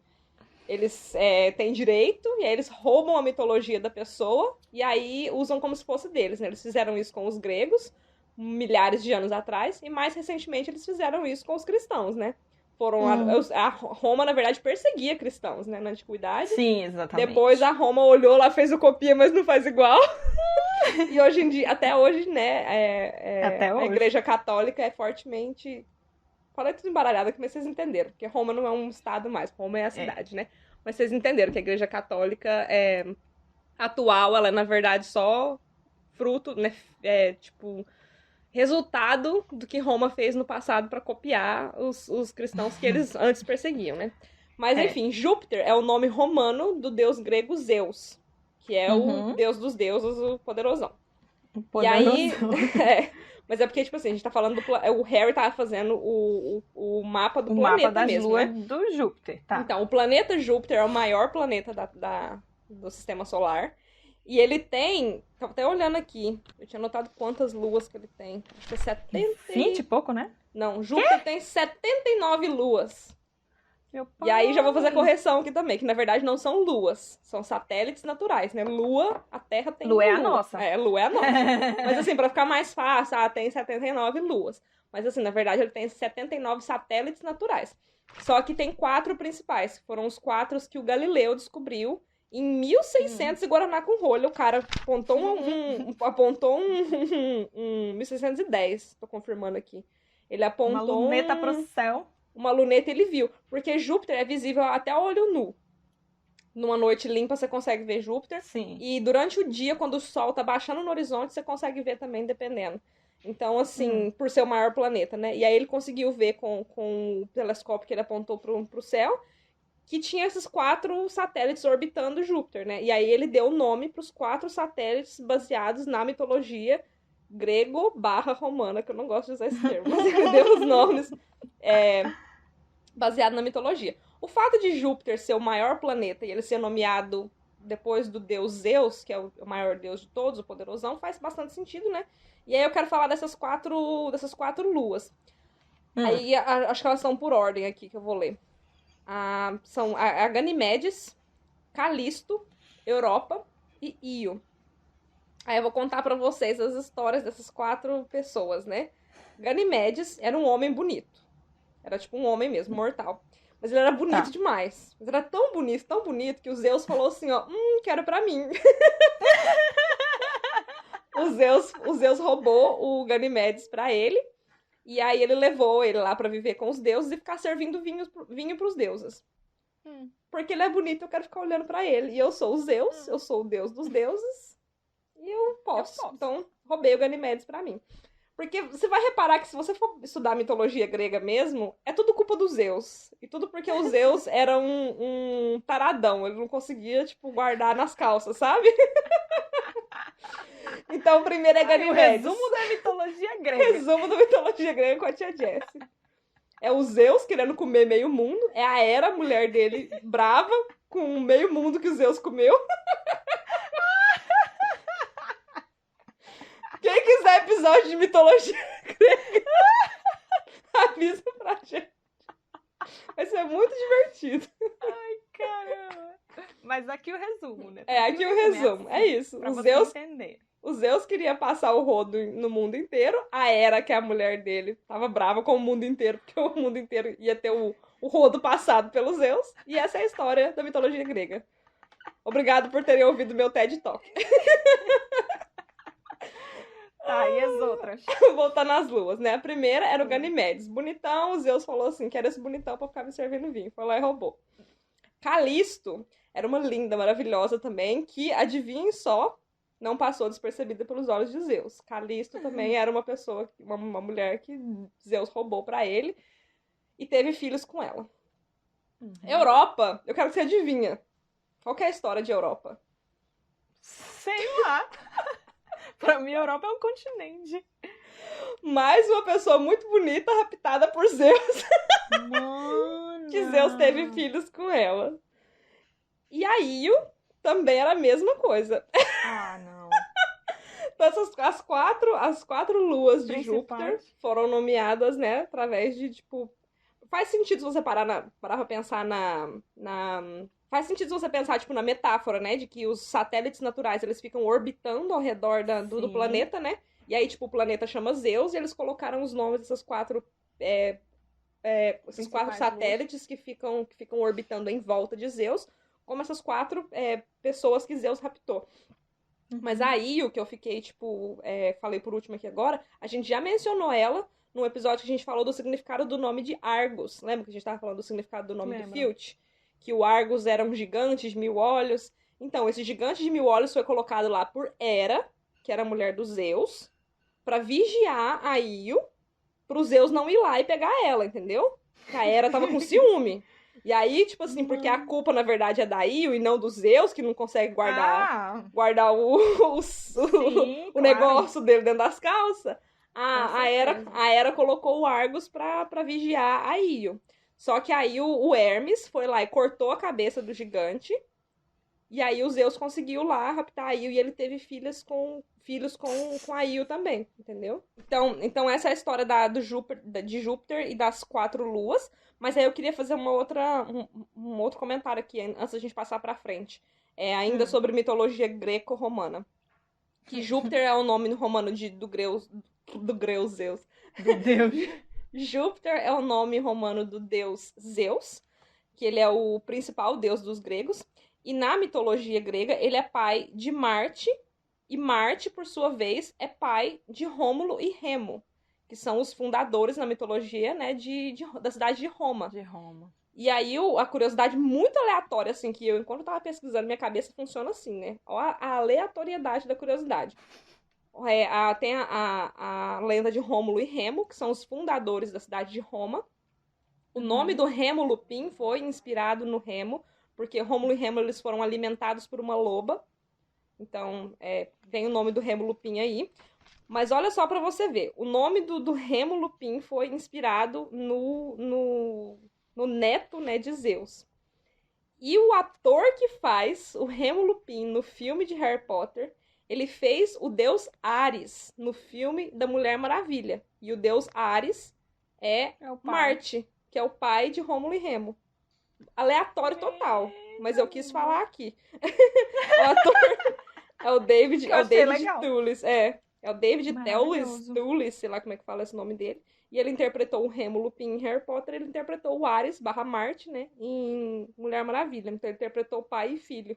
eles têm direito, e aí eles roubam a mitologia da pessoa, e aí usam como se fosse deles, né? Eles fizeram isso com os gregos, milhares de anos atrás, e mais recentemente eles fizeram isso com os cristãos, né? A Roma, na verdade, perseguia cristãos, né, na antiguidade. Sim, exatamente. Depois a Roma olhou lá, fez o copia, mas não faz igual. E hoje em dia, até hoje, né, a Igreja Católica é fortemente... Falei tudo embaralhado aqui, mas vocês entenderam, porque Roma não é um estado mais, Roma é a cidade, né? Mas vocês entenderam que a Igreja Católica atual, ela é, na verdade, só fruto, né, tipo... resultado do que Roma fez no passado para copiar os cristãos que eles antes perseguiam, né? Mas, enfim, Júpiter é o nome romano do deus grego Zeus, que é o deus dos deuses, o poderosão. E aí... mas é porque, tipo assim, a gente tá falando o Harry tá fazendo o mapa do planeta mapa das mesmo, luas, né? do Júpiter, tá. Então, o planeta Júpiter é o maior planeta do sistema solar. E ele tem... Tava até olhando aqui. Eu tinha notado quantas luas que ele tem. Acho que é 70... 20 e pouco, né? Não, Júpiter tem 79 luas. Meu pai. E aí já vou fazer a correção aqui também, que na verdade não são luas. São satélites naturais, né? Lua, a Terra tem Lua. É a nossa. Lua é a nossa. Mas assim, pra ficar mais fácil, tem 79 luas. Mas assim, na verdade ele tem 79 satélites naturais. Só que tem 4 principais, que foram os 4 que o Galileu descobriu em 1600 e Guaraná com rolha. O cara apontou um 1610, tô confirmando aqui. Ele apontou uma luneta pro céu. Uma luneta ele viu, porque Júpiter é visível até o olho nu. numa noite limpa você consegue ver Júpiter. Sim. E durante o dia, quando o Sol tá baixando no horizonte, você consegue ver também, dependendo. Então, assim, por ser o maior planeta, né? E aí ele conseguiu ver com o telescópio que ele apontou pro céu, que tinha esses 4 satélites orbitando Júpiter, né? E aí ele deu o nome pros 4 satélites baseados na mitologia grego/romana, que eu não gosto de usar esse termo, mas ele deu os nomes baseado na mitologia. O fato de Júpiter ser o maior planeta e ele ser nomeado depois do deus Zeus, que é o maior deus de todos, o poderosão, faz bastante sentido, né? E aí eu quero falar dessas quatro luas. Aí acho que elas estão por ordem aqui, que eu vou ler. São a Ganimedes, Calisto, Europa e Io. Aí eu vou contar pra vocês as histórias dessas 4 pessoas, né? Ganimedes era um homem bonito. Era tipo um homem mesmo, mortal. Mas ele era bonito demais. Mas era tão bonito, que o Zeus falou assim, ó, quero pra mim. O Zeus roubou o Ganimedes pra ele. E aí ele levou ele lá pra viver com os deuses e ficar servindo vinho pros deuses. Porque ele é bonito, eu quero ficar olhando pra ele. E eu sou o Zeus, eu sou o deus dos deuses. E eu posso. Então, roubei o Ganimedes pra mim. Porque você vai reparar que se você for estudar a mitologia grega mesmo, é tudo culpa do Zeus. E tudo porque o Zeus era um taradão. Ele não conseguia, tipo, guardar nas calças, sabe? Então, o primeiro é Ganimedes. O resumo da mitologia grega. Resumo da mitologia grega com a tia Jessie. É o Zeus querendo comer meio mundo. É a Hera, a mulher dele, brava, com meio mundo que o Zeus comeu. Quem quiser episódio de mitologia grega, avisa pra gente. Vai ser muito divertido. Ai, caramba. Mas aqui o resumo, né? Aqui o resumo. É isso. Pra você entender. O Zeus queria passar o rodo no mundo inteiro. A Hera, que é a mulher dele, tava brava com o mundo inteiro, porque o mundo inteiro ia ter o rodo passado pelo Zeus. E essa é a história da mitologia grega. Obrigado por terem ouvido meu TED Talk. E as outras? Voltando às luas, né? A primeira era o Ganimedes. Bonitão, o Zeus falou assim, quero esse bonitão pra ficar me servindo vinho. Foi lá e roubou. Calisto era uma linda, maravilhosa também, que, adivinhem só, não passou despercebida pelos olhos de Zeus. Calisto também era uma pessoa, uma mulher que Zeus roubou pra ele e teve filhos com ela. Europa, eu quero que você adivinha. Qual que é a história de Europa? Sei lá. Pra mim, a Europa é um continente. Mais uma pessoa muito bonita raptada por Zeus. Mano. Que Zeus teve filhos com ela. E a Io também era a mesma coisa. Não. Então, as quatro luas de Júpiter foram nomeadas, né, através de, tipo... Faz sentido se você parar pra pensar Faz sentido se você pensar, tipo, na metáfora, né? De que os satélites naturais, eles ficam orbitando ao redor do planeta, né? E aí, tipo, o planeta chama Zeus e eles colocaram os nomes dessas 4... esses 4 satélites que ficam orbitando em volta de Zeus, como essas 4 pessoas que Zeus raptou. Mas a Io, que eu fiquei, tipo, falei por último aqui agora, a gente já mencionou ela no episódio que a gente falou do significado do nome de Argus. Lembra que a gente tava falando do significado do nome do Filch? Que o Argus era um gigante de 1000 olhos. Então, esse gigante de 1000 olhos foi colocado lá por Hera, que era a mulher do Zeus, pra vigiar a Io, pro Zeus não ir lá e pegar ela, entendeu? Porque a Hera tava com ciúme. E aí, tipo assim, porque a culpa, na verdade, é da Io e não do Zeus, que não consegue guardar o negócio dele dentro das calças. A Hera colocou o Argus pra vigiar a Io. Só que aí o Hermes foi lá e cortou a cabeça do gigante. E aí o Zeus conseguiu lá raptar a Io e ele teve filhos com a Io também, entendeu? Então essa é a história de Júpiter e das 4 luas. Mas aí eu queria fazer um outro comentário aqui, antes da gente passar pra frente. Ainda sobre mitologia greco-romana. Que Júpiter é o nome romano do greu Zeus. Do Deus. Júpiter é o nome romano do deus Zeus, que ele é o principal deus dos gregos. E na mitologia grega, ele é pai de Marte. E Marte, por sua vez, é pai de Rômulo e Remo, que são os fundadores na mitologia, né, da cidade de Roma. E aí, a curiosidade muito aleatória, assim, que eu, enquanto eu tava pesquisando, minha cabeça funciona assim, né? Ó, a aleatoriedade da curiosidade. Tem a lenda de Rômulo e Remo, que são os fundadores da cidade de Roma. O nome do Remo Lupin foi inspirado no Remo, porque Rômulo e Remo eles foram alimentados por uma loba. Então, vem o nome do Remo Lupin aí. Mas olha só para você ver, o nome do Remo Lupin foi inspirado no neto, né, de Zeus. E o ator que faz o Remo Lupin no filme de Harry Potter, ele fez o deus Ares no filme da Mulher Maravilha. E o deus Ares é Marte, que é o pai de Rômulo e Remo. Aleatório total, mas eu quis falar aqui. O ator é o David Thewlis, é o David Thewlis, sei lá como é que fala esse nome dele. E ele interpretou o Remo Lupin em Harry Potter, ele interpretou o Ares / Marte, né, em Mulher Maravilha. Então ele interpretou pai e filho.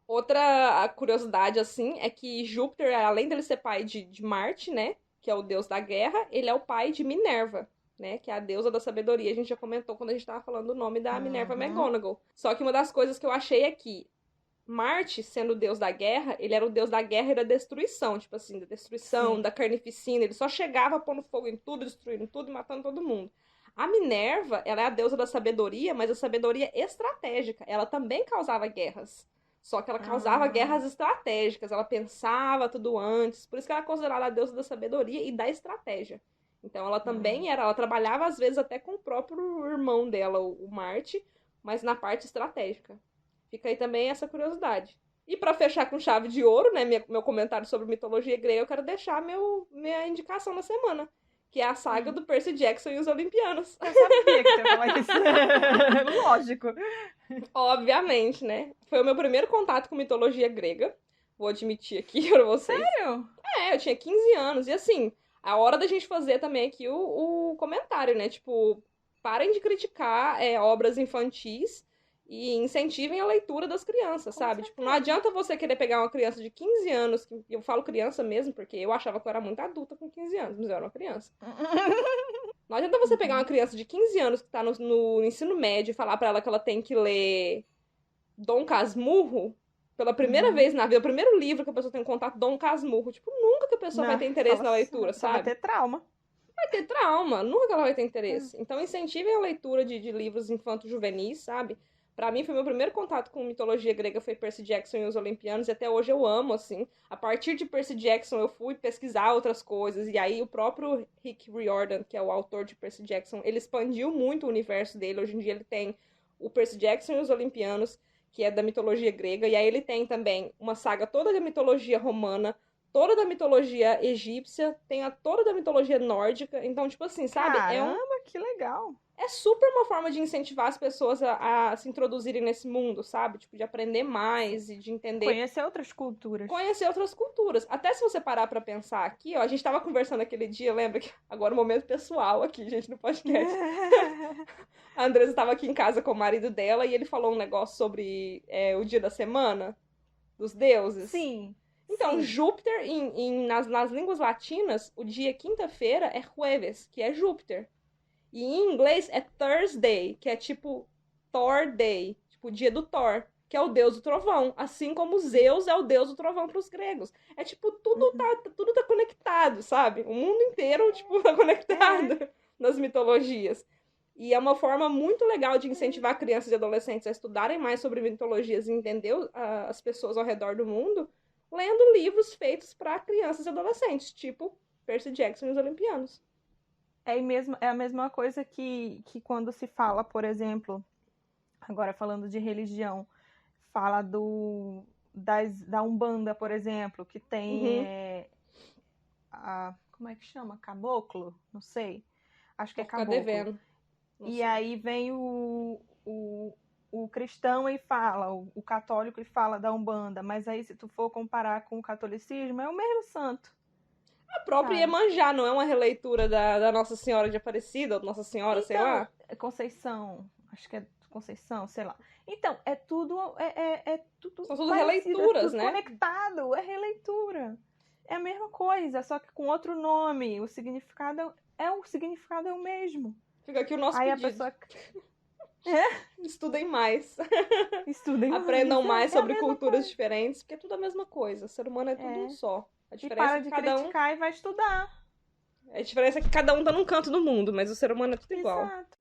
Outra curiosidade, assim, é que Júpiter, além dele ser pai de Marte, né, que é o deus da guerra, ele é o pai de Minerva, né, que é a deusa da sabedoria. A gente já comentou quando a gente tava falando o nome da Minerva McGonagall. Só que uma das coisas que eu achei é que Marte, sendo o deus da guerra, ele era o deus da guerra e da destruição, tipo assim, da destruição, da carnificina. Ele só chegava pondo fogo em tudo, destruindo tudo e matando todo mundo. A Minerva, ela é a deusa da sabedoria, mas a sabedoria estratégica. Ela também causava guerras. Só que ela causava guerras estratégicas. Ela pensava tudo antes. Por isso que ela é considerada a deusa da sabedoria e da estratégia. Então ela também ela trabalhava às vezes até com o próprio irmão dela, o Marte, mas na parte estratégica. Fica aí também essa curiosidade. E para fechar com chave de ouro, né, meu comentário sobre mitologia grega, eu quero deixar minha indicação na semana, que é a saga do Percy Jackson e os Olimpianos. Eu sabia que você ia falar isso. Lógico. Obviamente, né? Foi o meu primeiro contato com mitologia grega. Vou admitir aqui pra vocês. Sério? Eu tinha 15 anos. E assim, a hora da gente fazer também aqui o comentário, né? Tipo, parem de criticar obras infantis e incentivem a leitura das crianças, sabe? Tipo, não adianta você querer pegar uma criança de 15 anos, que eu falo criança mesmo, porque eu achava que eu era muito adulta com 15 anos, mas eu era uma criança. Não adianta você pegar uma criança de 15 anos que tá no ensino médio e falar pra ela que ela tem que ler Dom Casmurro pela primeira vez na vida, o primeiro livro que a pessoa tem contato, Dom Casmurro. Tipo, nunca que a pessoa vai ter interesse na leitura, sabe? Vai ter trauma. Vai ter trauma, nunca que ela vai ter interesse. Então, incentivem a leitura de livros infanto-juvenis, sabe? Pra mim, foi meu primeiro contato com mitologia grega, foi Percy Jackson e os Olimpianos, e até hoje eu amo, assim. A partir de Percy Jackson, eu fui pesquisar outras coisas, e aí o próprio Rick Riordan, que é o autor de Percy Jackson, ele expandiu muito o universo dele. Hoje em dia ele tem o Percy Jackson e os Olimpianos, que é da mitologia grega, e aí ele tem também uma saga toda da mitologia romana, toda da mitologia egípcia, tem toda da mitologia nórdica. Então, tipo assim, sabe? Caramba, que legal. É super uma forma de incentivar as pessoas a se introduzirem nesse mundo, sabe? Tipo, de aprender mais e de entender. Conhecer outras culturas. Conhecer outras culturas. Até se você parar pra pensar aqui, ó, a gente tava conversando aquele dia, lembra que agora um momento pessoal aqui, gente, no podcast. A Andresa estava aqui em casa com o marido dela e ele falou um negócio sobre o dia da semana dos deuses. Sim. Então, sim. Júpiter, nas línguas latinas, o dia quinta-feira é jueves, que é Júpiter. E em inglês é Thursday, que é tipo Thor Day, tipo o dia do Thor, que é o deus do trovão. Assim como Zeus é o deus do trovão para os gregos. É tipo, tudo tá conectado, sabe? O mundo inteiro, tipo, tá conectado nas mitologias. E é uma forma muito legal de incentivar crianças e adolescentes a estudarem mais sobre mitologias e entender as pessoas ao redor do mundo, lendo livros feitos para crianças e adolescentes, tipo Percy Jackson e os Olimpianos. É a mesma coisa que quando se fala, por exemplo, agora falando de religião, fala da Umbanda, por exemplo, que tem como é que chama? Caboclo? Não sei. Acho que é caboclo. Devendo. E aí vem o cristão e fala, o católico e fala da Umbanda, mas aí se tu for comparar com o catolicismo, é o mesmo santo. A própria Iemanjá não é uma releitura da Nossa Senhora de Aparecida, ou Nossa Senhora, então, sei lá? Conceição, acho que é Conceição, sei lá. Então, é tudo... tudo são tudo parecido, releituras, tudo né? Conectado, é releitura. É a mesma coisa, só que com outro nome. O significado é o mesmo. Fica aqui o nosso Aí a pedido. pessoa... Estudem mais. Estudem Aprendam mais é a sobre mesma culturas diferentes, porque é tudo a mesma coisa. O ser humano é tudo um só. A E diferença para é que de cada um. criticar e vai estudar. A diferença é que cada um tá num canto do mundo, mas o ser humano é tudo igual. Exato.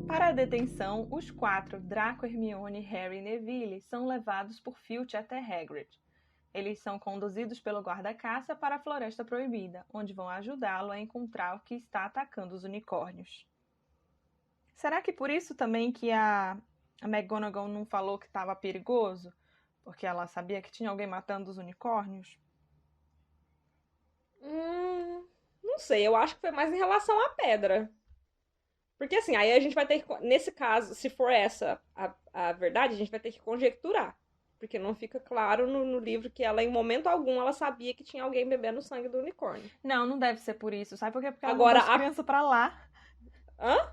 Para a detenção, os 4, Draco, Hermione, Harry e Neville, são levados por Filch até Hagrid. Eles são conduzidos pelo guarda-caça para a Floresta Proibida, onde vão ajudá-lo a encontrar o que está atacando os unicórnios. Será que por isso também que a McGonagall não falou que estava perigoso? Porque ela sabia que tinha alguém matando os unicórnios? Não sei, eu acho que foi mais em relação à pedra. Porque assim, aí a gente vai ter que, nesse caso, se for essa a verdade, a gente vai ter que conjecturar. Porque não fica claro no livro que ela, em momento algum, ela sabia que tinha alguém bebendo o sangue do unicórnio. Não deve ser por isso. Sabe por quê? Porque ela Agora, mandou as crianças pra lá. Hã?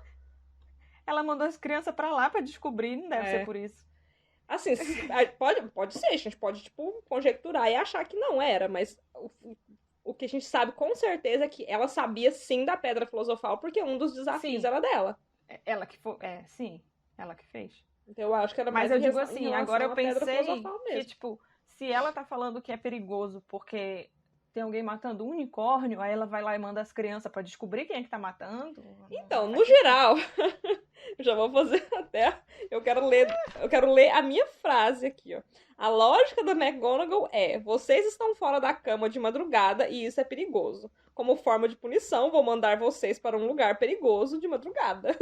Ela mandou as crianças pra lá pra descobrir, não deve ser por isso. Assim, pode ser, a gente pode, tipo, conjecturar e achar que não era, mas o que a gente sabe com certeza é que ela sabia sim da Pedra Filosofal, porque um dos desafios era dela. Ela que foi. Sim, ela que fez. Então eu acho que era mais Mas eu digo assim, agora eu pensei que, tipo, se ela tá falando que é perigoso porque tem alguém matando um unicórnio, aí ela vai lá e manda as crianças pra descobrir quem é que tá matando. Então, no geral, eu já vou fazer até. Eu quero ler a minha frase aqui, ó. A lógica da McGonagall é: vocês estão fora da cama de madrugada e isso é perigoso. Como forma de punição, vou mandar vocês para um lugar perigoso de madrugada.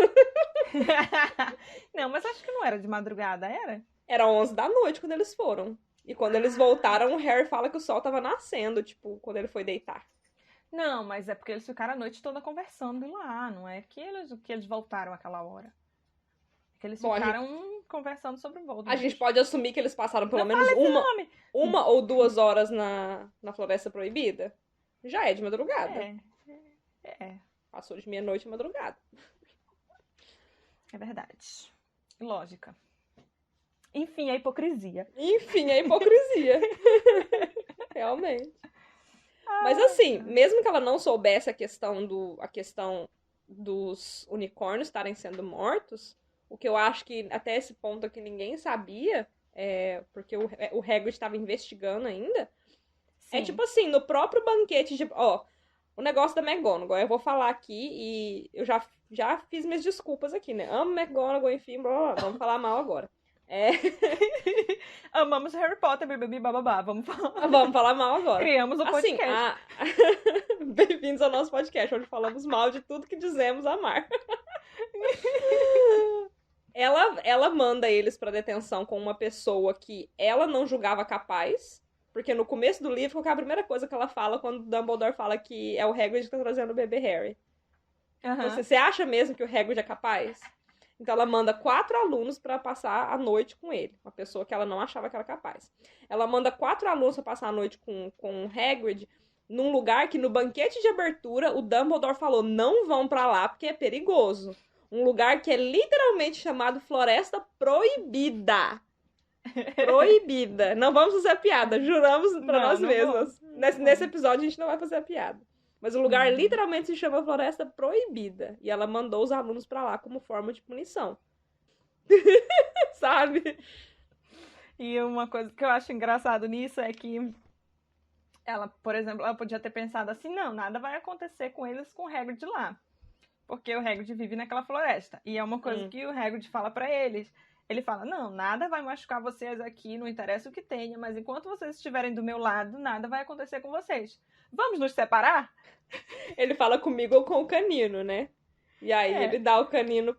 Não, mas acho que não era de madrugada, era? Era 11 da noite quando eles foram. E quando eles voltaram, o Harry fala que o sol tava nascendo, tipo, quando ele foi deitar. Não, mas é porque eles ficaram a noite toda conversando lá, não é que eles voltaram àquela hora. É que eles ficaram conversando sobre o Voldemort. A gente pode assumir que eles passaram pelo menos uma ou 2 horas na Floresta Proibida? Já é de madrugada. É. Passou de meia-noite a madrugada. É verdade. Lógica. Enfim, a hipocrisia. Realmente. Mas assim, mesmo que ela não soubesse a questão dos unicórnios estarem sendo mortos, o que eu acho que até esse ponto aqui ninguém sabia, porque o Hagrid estava investigando ainda, Sim. é tipo assim, no próprio banquete de... Ó, o negócio da McGonagall, eu vou falar aqui e eu já fiz minhas desculpas aqui, né? Amo McGonagall, enfim, blá, blá, blá, vamos falar mal agora. Amamos Harry Potter, BBB, bababá. Vamos falar mal agora. Criamos o podcast. Bem-vindos ao nosso podcast, onde falamos mal de tudo que dizemos amar. Ela manda eles pra detenção com uma pessoa que ela não julgava capaz, porque no começo do livro, qual é a primeira coisa que ela fala quando o Dumbledore fala que é o Hagrid que tá trazendo o bebê Harry? Então, você acha mesmo que o Hagrid é capaz? Então ela manda 4 alunos pra passar a noite com ele. Uma pessoa que ela não achava que era capaz. Ela manda 4 alunos pra passar a noite com o Hagrid num lugar que no banquete de abertura o Dumbledore falou: não vão pra lá porque é perigoso. Um lugar que é literalmente chamado Floresta Proibida. Proibida. Não vamos fazer a piada, juramos pra nós mesmas. Nesse episódio a gente não vai fazer a piada. Mas o lugar literalmente se chama Floresta Proibida. E ela mandou os alunos pra lá como forma de punição. Sabe? E uma coisa que eu acho engraçado nisso é que ela, por exemplo, ela podia ter pensado assim, não, nada vai acontecer com eles com o Hagrid lá. Porque o Hagrid vive naquela floresta. E é uma coisa que o Hagrid fala pra eles. Ele fala, não, nada vai machucar vocês aqui, não interessa o que tenha, mas enquanto vocês estiverem do meu lado, nada vai acontecer com vocês. Vamos nos separar? Ele fala comigo ou com o canino, né? E aí ele dá o canino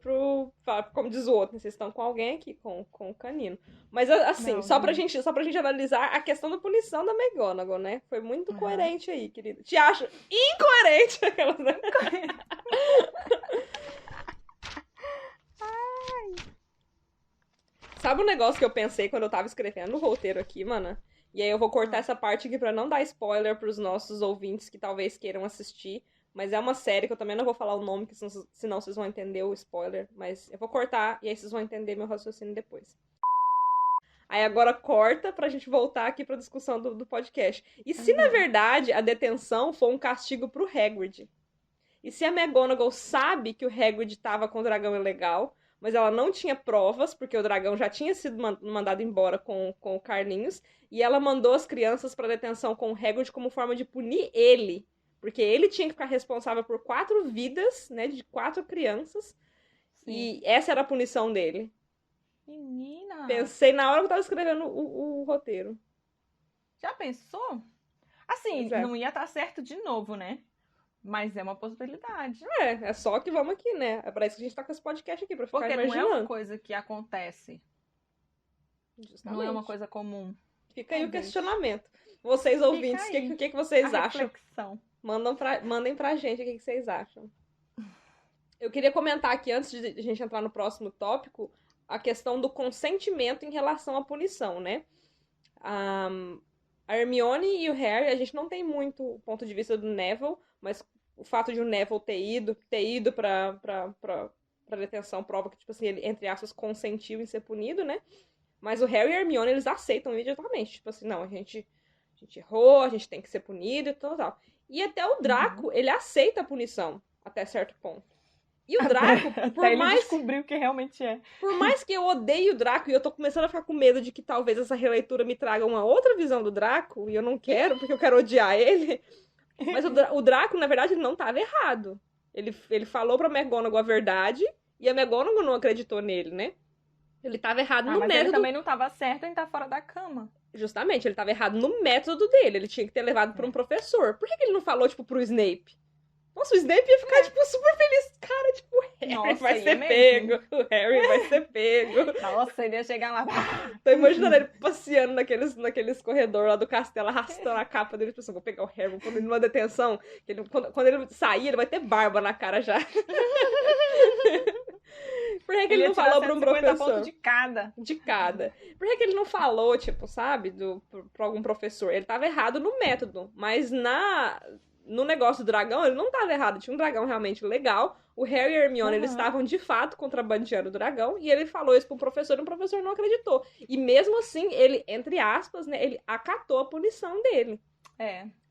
como diz o outro, vocês estão com alguém aqui, com o canino. Mas assim, só pra gente analisar a questão da punição da McGonagall, né? Foi muito coerente aí, querida. Te acho incoerente aquela... Sabe um negócio que eu pensei quando eu tava escrevendo o roteiro aqui, mana? E aí eu vou cortar essa parte aqui pra não dar spoiler pros nossos ouvintes que talvez queiram assistir. Mas é uma série que eu também não vou falar o nome, que senão vocês vão entender o spoiler. Mas eu vou cortar e aí vocês vão entender meu raciocínio depois. Aí agora corta pra gente voltar aqui pra discussão do podcast. E se, na verdade, a detenção for um castigo pro Hagrid? E se a McGonagall sabe que o Hagrid tava com o dragão ilegal, mas ela não tinha provas, porque o dragão já tinha sido mandado embora com o Carlinhos, e ela mandou as crianças pra detenção com o Hagrid como forma de punir ele. Porque ele tinha que ficar responsável por 4 vidas, né, de 4 crianças, Sim. e essa era a punição dele. Menina! Pensei na hora que eu tava escrevendo o roteiro. Já pensou? Assim, não ia estar certo de novo, né? Mas é uma possibilidade. É só que vamos aqui, né? É pra isso que a gente tá com esse podcast aqui, pra ficar Porque imaginando. não é uma coisa que acontece. Justamente. Não é uma coisa comum. Fica aí o questionamento. Vocês ouvintes, o que vocês acham? Reflexão. Mandem pra gente o que vocês acham. Eu queria comentar aqui, antes de a gente entrar no próximo tópico, a questão do consentimento em relação à punição, né? A Hermione e o Harry, a gente não tem muito o ponto de vista do Neville, mas o fato de o Neville ter ido pra detenção prova que, tipo assim, ele, entre aspas, consentiu em ser punido, né? Mas o Harry e a Hermione, eles aceitam imediatamente. Tipo assim, não, a gente errou, a gente tem que ser punido e tal. E até o Draco, ele aceita a punição, até certo ponto. E o Draco, até ele descobriu o que realmente é. Por mais que eu odeie o Draco, e eu tô começando a ficar com medo de que talvez essa releitura me traga uma outra visão do Draco, e eu não quero, porque eu quero odiar ele. Mas o Draco, na verdade, ele não tava errado. Ele falou pra McGonagall a verdade, e a McGonagall não acreditou nele, né? Ele tava errado no mas método. Ele também não tava certo em estar fora da cama. Justamente, ele tava errado no método dele. Ele tinha que ter levado pra um professor. Por que ele não falou, tipo, pro Snape? Nossa, o Snape ia ficar, tipo, super feliz. Cara, tipo, o Harry vai ser pego. O Harry vai ser pego. Nossa, ele ia chegar lá. Tô imaginando ele passeando naqueles corredores lá do castelo, arrastando a capa dele. Tipo assim, vou pegar o Harry, vou pôr ele numa detenção. Quando ele sair, ele vai ter barba na cara já. Por que ele não falou pra um professor? Pontos de cada. De cada. Por que ele não falou, tipo, sabe, pra algum professor? Ele tava errado no método, mas no negócio do dragão, ele não tava errado. Tinha um dragão realmente legal. O Harry e a Hermione, eles estavam de fato contrabandeando o dragão. E ele falou isso pro professor e o professor não acreditou. E mesmo assim, ele, entre aspas, né, ele acatou a punição dele.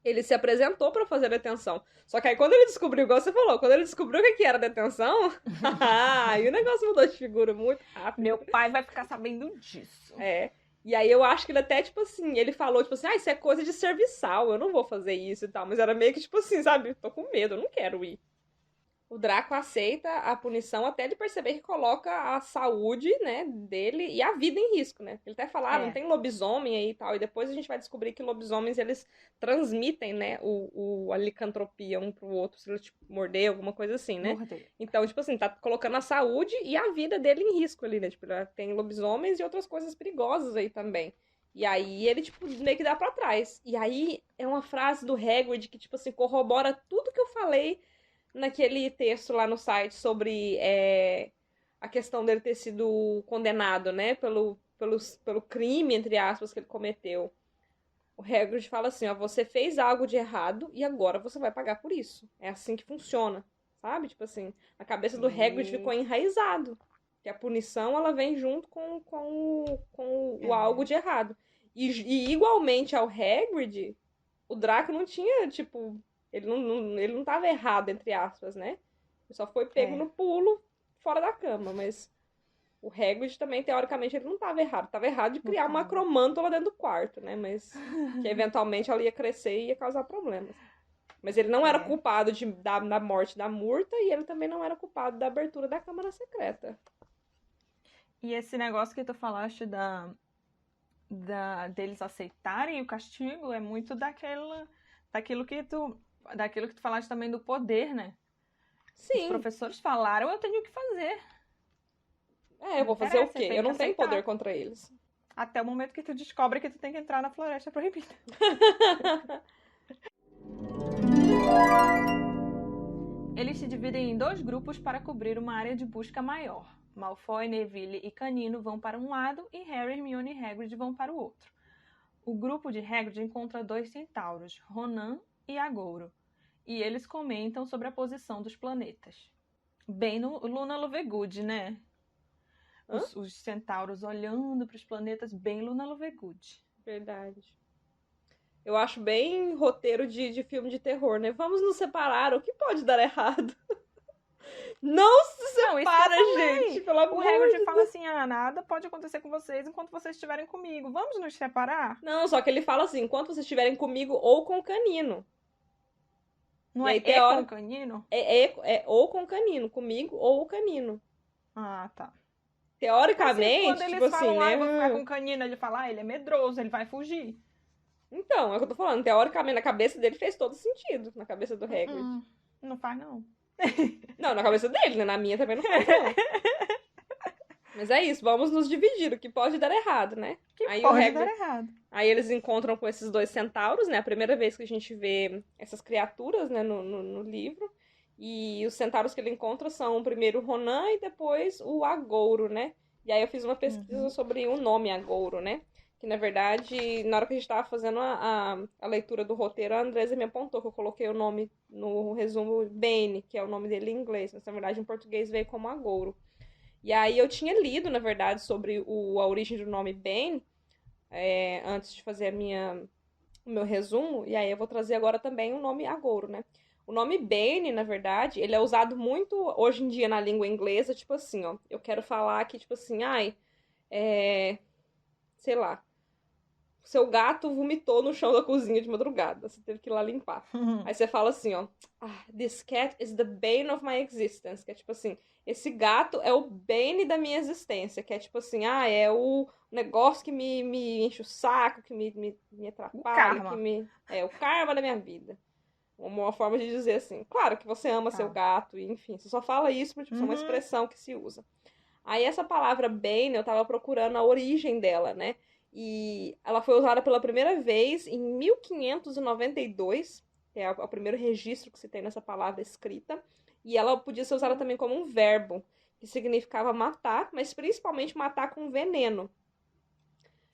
Ele se apresentou pra fazer a detenção. Só que aí quando ele descobriu, igual você falou, quando ele descobriu o que era detenção, aí o negócio mudou de figura muito rápido. Meu pai vai ficar sabendo disso. E aí eu acho que ele até, tipo assim, ele falou, tipo assim, isso é coisa de serviçal, eu não vou fazer isso e tal. Mas era meio que, tipo assim, sabe, tô com medo, eu não quero ir. O Draco aceita a punição até ele perceber que coloca a saúde, né, dele e a vida em risco, né? Ele até fala, não tem lobisomem aí e tal. E depois a gente vai descobrir que lobisomens, eles transmitem, né, a licantropia um pro outro, se ele, tipo, morder, alguma coisa assim, né? Então, tipo assim, tá colocando a saúde e a vida dele em risco ali, né? Tipo, tem lobisomens e outras coisas perigosas aí também. E aí ele, tipo, meio que dá pra trás. E aí é uma frase do Hagrid que, tipo assim, corrobora tudo que eu falei naquele texto lá no site sobre a questão dele ter sido condenado, né, pelo crime, entre aspas, que ele cometeu. O Hagrid fala assim, ó, você fez algo de errado e agora você vai pagar por isso. É assim que funciona, sabe? Tipo assim, a cabeça do Hagrid ficou enraizado. Que a punição, ela vem junto com o algo de errado. E igualmente ao Hagrid, o Draco não tinha, tipo... Ele não tava errado, entre aspas, né? Ele só foi pego no pulo fora da cama, mas o Hagrid também, teoricamente, ele não tava errado. Tava errado de criar uma acromântula dentro do quarto, né? Mas que eventualmente ela ia crescer e ia causar problemas. Mas ele não era culpado da morte da Murta e ele também não era culpado da abertura da Câmara Secreta. E esse negócio que tu falaste deles aceitarem o castigo é muito daquilo que tu falaste também do poder, né? Sim. Os professores falaram, eu tenho que fazer. Eu vou fazer o quê? Eu não tenho poder contra eles. Até o momento que tu descobre que tu tem que entrar na Floresta Proibida. Eles se dividem em 2 grupos para cobrir uma área de busca maior. Malfoy, Neville e Canino vão para um lado e Harry, Hermione e Hagrid vão para o outro. O grupo de Hagrid encontra 2 centauros, Ronan e Agouro, e eles comentam sobre a posição dos planetas. Bem no Luna Lovegood, né? Hã? Os centauros olhando para os planetas, bem Luna Lovegood. Verdade. Eu acho bem roteiro de filme de terror, né? Vamos nos separar, o que pode dar errado? Não se Não, isso que eu separa, gente, falei. pelo O amor Hagrid de fala Deus. assim, nada pode acontecer com vocês enquanto vocês estiverem comigo. Vamos nos separar? Não, só que ele fala assim, enquanto vocês estiverem comigo ou com o canino. Não E é aí tem com hora. o canino? É ou com o canino, comigo ou o canino. Ah, tá. Assim, quando Teoricamente, tipo eles assim, falam, eu vou ficar com né? o canino, ele fala, ele é medroso, ele vai fugir. Então, é o que eu tô falando. Teoricamente, na cabeça dele fez todo sentido. Na cabeça do Hagrid. Não faz, não. Não, na cabeça dele, né? Na minha também não faz, não. Mas é isso, vamos nos dividir, o que pode dar errado, né? Que Aí o pode dar Hagrid. errado. Aí eles encontram com esses dois centauros, né? A primeira vez que a gente vê essas criaturas, né, no livro. E os centauros que ele encontra são primeiro o Ronan e depois o Agouro, né? E aí eu fiz uma pesquisa sobre o nome Agouro, né? Que na verdade, na hora que a gente tava fazendo a leitura do roteiro, a Andresa me apontou que eu coloquei o nome no resumo Bane, que é o nome dele em inglês, mas na verdade em português veio como Agouro. E aí eu tinha lido, na verdade, sobre a origem do nome Bane, antes de fazer o meu resumo, e aí eu vou trazer agora também o nome Agouro, né? O nome Bane, na verdade, ele é usado muito hoje em dia na língua inglesa, tipo assim, ó. Eu quero falar que, tipo assim, sei lá, seu gato vomitou no chão da cozinha de madrugada, você teve que ir lá limpar. Aí você fala assim, ó, this cat is the bane of my existence, que é tipo assim, esse gato é o bane da minha existência, que é tipo assim, é o negócio que me enche o saco, que me O atrapalha, karma. é o karma da minha vida. Uma forma de dizer assim, claro que você ama seu gato, e enfim, você só fala isso porque tipo, é uma expressão que se usa. Aí essa palavra bane, eu tava procurando a origem dela, né? E ela foi usada pela primeira vez em 1592, que é o primeiro registro que se tem nessa palavra escrita. E ela podia ser usada também como um verbo, que significava matar, mas principalmente matar com veneno.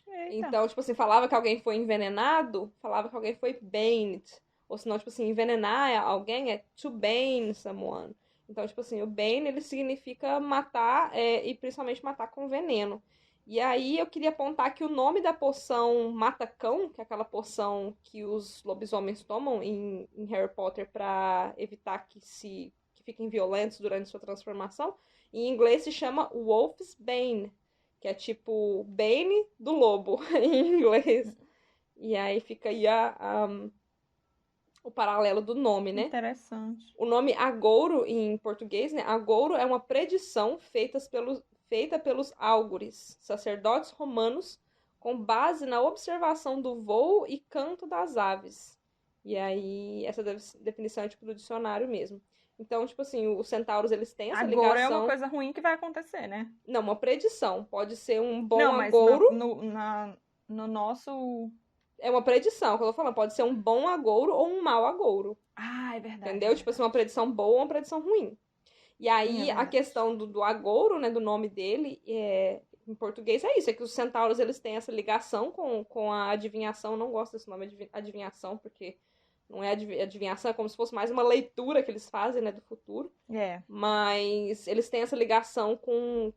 Eita. Então, tipo assim, falava que alguém foi envenenado, falava que alguém foi baned. Ou senão, tipo assim, envenenar alguém é to bane someone. Então, tipo assim, o bane, ele significa matar, e principalmente matar com veneno. E aí eu queria apontar que o nome da poção Mata-Cão, que é aquela poção que os lobisomens tomam em Harry Potter para evitar que fiquem violentos durante sua transformação, em inglês se chama Wolf's Bane, que é tipo Bane do lobo em inglês. E aí fica aí o paralelo do nome, né? Interessante. O nome agouro em português, né? Agouro é uma predição feita pelos áugures, sacerdotes romanos, com base na observação do voo e canto das aves. E aí, essa definição é tipo do dicionário mesmo. Então, tipo assim, os centauros, eles têm essa Agora é uma ligação. coisa ruim que vai acontecer, né? Não, uma predição. Pode ser um bom Não, mas agouro. no nosso... É uma predição, que eu tô falando. Pode ser um bom agouro ou um mau agouro. É verdade. Entendeu? Tipo assim, uma predição boa ou uma predição ruim. E Sim, é aí, a verdade. questão do agouro, né, do nome dele, em português é isso, é que os centauros, eles têm essa ligação com a adivinhação. Eu não gosto desse nome, adivinhação, porque não é adivinhação, é como se fosse mais uma leitura que eles fazem, né, do futuro. É. Mas eles têm essa ligação com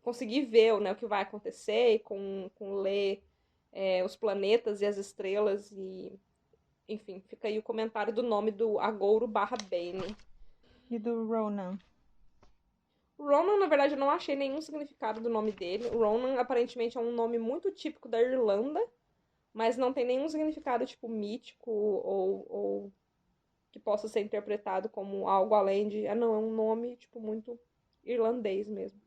conseguir ver, né, o que vai acontecer, e com ler os planetas e as estrelas. E enfim, fica aí o comentário do nome do Agouro barra Bane. E do Ronan? Ronan, na verdade, eu não achei nenhum significado do nome dele. Ronan, aparentemente, é um nome muito típico da Irlanda, mas não tem nenhum significado, tipo, mítico ou que possa ser interpretado como algo além de... não, é um nome, tipo, muito irlandês mesmo.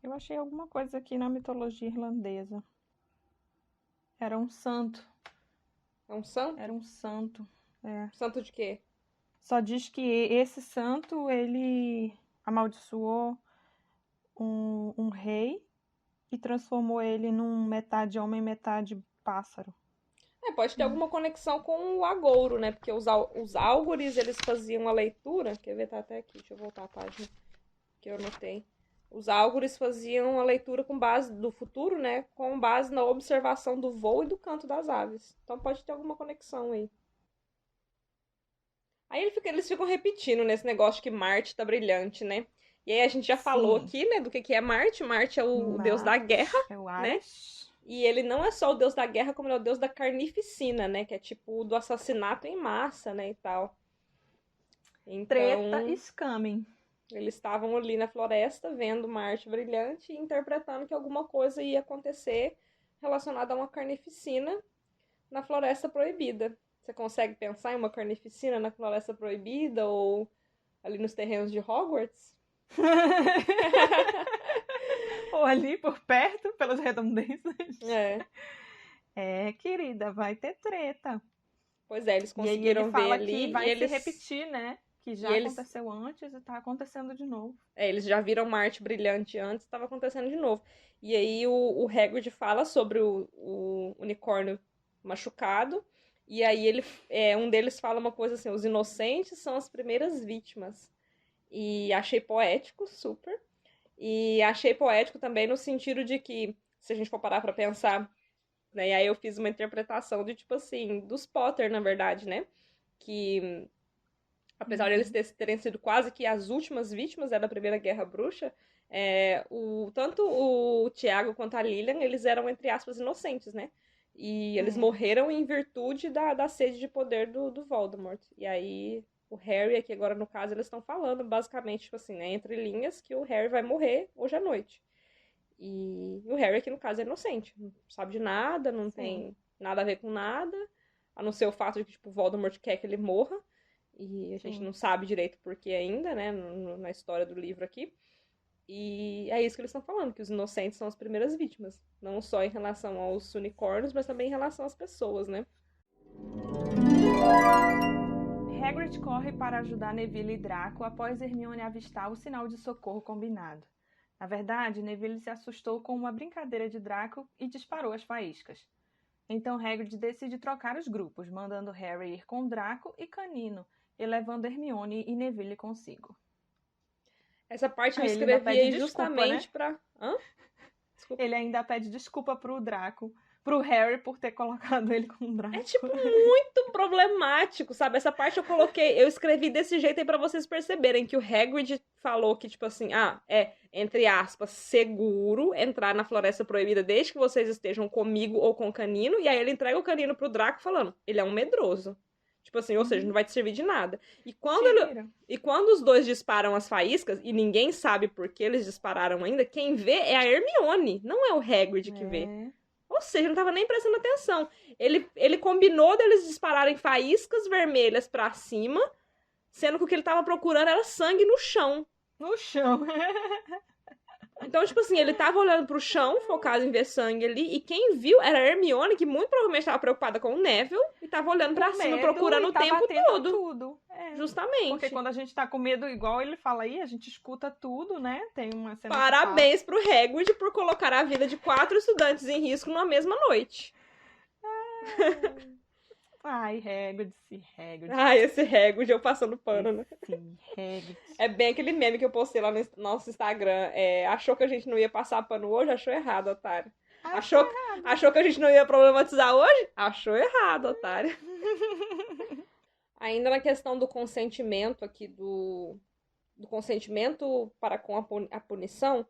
Eu achei alguma coisa aqui na mitologia irlandesa. Era um santo. É um santo? Era um santo. É. Santo de quê? Só diz que esse santo, ele amaldiçoou um rei e transformou ele num metade homem, metade pássaro. Pode ter alguma conexão com o agouro, né? Porque os álgures, eles faziam a leitura. Quer ver? Tá até aqui. Deixa eu voltar a página que eu anotei. Os álgures faziam a leitura com base do futuro, né? Com base na observação do voo e do canto das aves. Então pode ter alguma conexão aí. Aí eles ficam repetindo nesse negócio que Marte tá brilhante, né? E aí a gente já falou Sim. aqui, né, do que é Marte. Marte é o deus da guerra, É o né? Ares. E ele não é só o deus da guerra, como ele é o deus da carnificina, né? Que é tipo do assassinato em massa, né, e tal. Treta Então, is coming. eles estavam ali na floresta, vendo Marte brilhante e interpretando que alguma coisa ia acontecer relacionada a uma carnificina na Floresta Proibida. Você consegue pensar em uma carnificina na Floresta Proibida ou ali nos terrenos de Hogwarts? Ou ali por perto, pelas redondezas. É. É, querida, vai ter treta. Pois é, eles E aí ele conseguiram ver fala que ali vai se repetir, né? Que e já eles, aconteceu antes e tá acontecendo de novo. eles já viram Marte brilhante antes, estava acontecendo de novo. E aí o Hagrid fala sobre o unicórnio machucado. E aí um deles fala uma coisa assim: os inocentes são as primeiras vítimas. E achei poético, super. E achei poético também no sentido de que, se a gente for parar pra pensar, né? E aí eu fiz uma interpretação de, tipo assim, dos Potter, na verdade, né? Que, apesar de eles terem sido quase que as últimas vítimas da Primeira Guerra Bruxa, tanto o Tiago quanto a Lilian, eles eram, entre aspas, inocentes, né? E eles morreram em virtude da sede de poder do Voldemort. E aí o Harry, aqui agora no caso, eles estão falando basicamente, tipo assim, né, entre linhas, que o Harry vai morrer hoje à noite. E o Harry aqui no caso é inocente, não sabe de nada, não tem nada a ver com nada, a não ser o fato de que, tipo, o Voldemort quer que ele morra. E a gente não sabe direito por que ainda, né, na história do livro aqui. E é isso que eles estão falando, que os inocentes são as primeiras vítimas. Não só em relação aos unicórnios, mas também em relação às pessoas, né? Hagrid corre para ajudar Neville e Draco após Hermione avistar o sinal de socorro combinado. Na verdade, Neville se assustou com uma brincadeira de Draco e disparou as faíscas. Então Hagrid decide trocar os grupos, mandando Harry ir com Draco e Canino, e levando Hermione e Neville consigo. Essa parte eu Ele ainda escrevi pede aí desculpa, justamente né? pra... Hã? Desculpa. Ele ainda pede desculpa pro Draco, pro Harry por ter colocado ele com o Draco. É, tipo, muito problemático, sabe? Essa parte eu escrevi desse jeito aí pra vocês perceberem que o Hagrid falou que, tipo assim, entre aspas, seguro entrar na Floresta Proibida desde que vocês estejam comigo ou com o Canino, e aí ele entrega o Canino pro Draco falando, ele é um medroso. Tipo assim, ou seja, não vai te servir de nada. E quando os dois disparam as faíscas, e ninguém sabe por que eles dispararam ainda, quem vê é a Hermione, não é o Hagrid que vê. Ou seja, não tava nem prestando atenção. Ele combinou deles dispararem faíscas vermelhas pra cima, sendo que o que ele tava procurando era sangue no chão. No chão. Então, tipo assim, ele tava olhando pro chão, focado em ver sangue ali, e quem viu era a Hermione, que muito provavelmente tava preocupada com o Neville, e tava olhando pra cima, procurando o tempo todo. Tudo. Justamente. Porque quando a gente tá com medo, igual ele fala aí, a gente escuta tudo, né? Tem uma cena. Parabéns pro Hagrid por colocar a vida de 4 estudantes em risco numa mesma noite. Ai, Hagrid, esse Hagrid. Ai, esse Hagrid, eu passando pano, né? Sim, Hagrid. É bem aquele meme que eu postei lá no nosso Instagram. Achou que a gente não ia passar pano hoje? Achou errado, otário. Achou que a gente não ia problematizar hoje? Achou errado, otário. Ainda na questão do consentimento aqui, do consentimento para com a punição,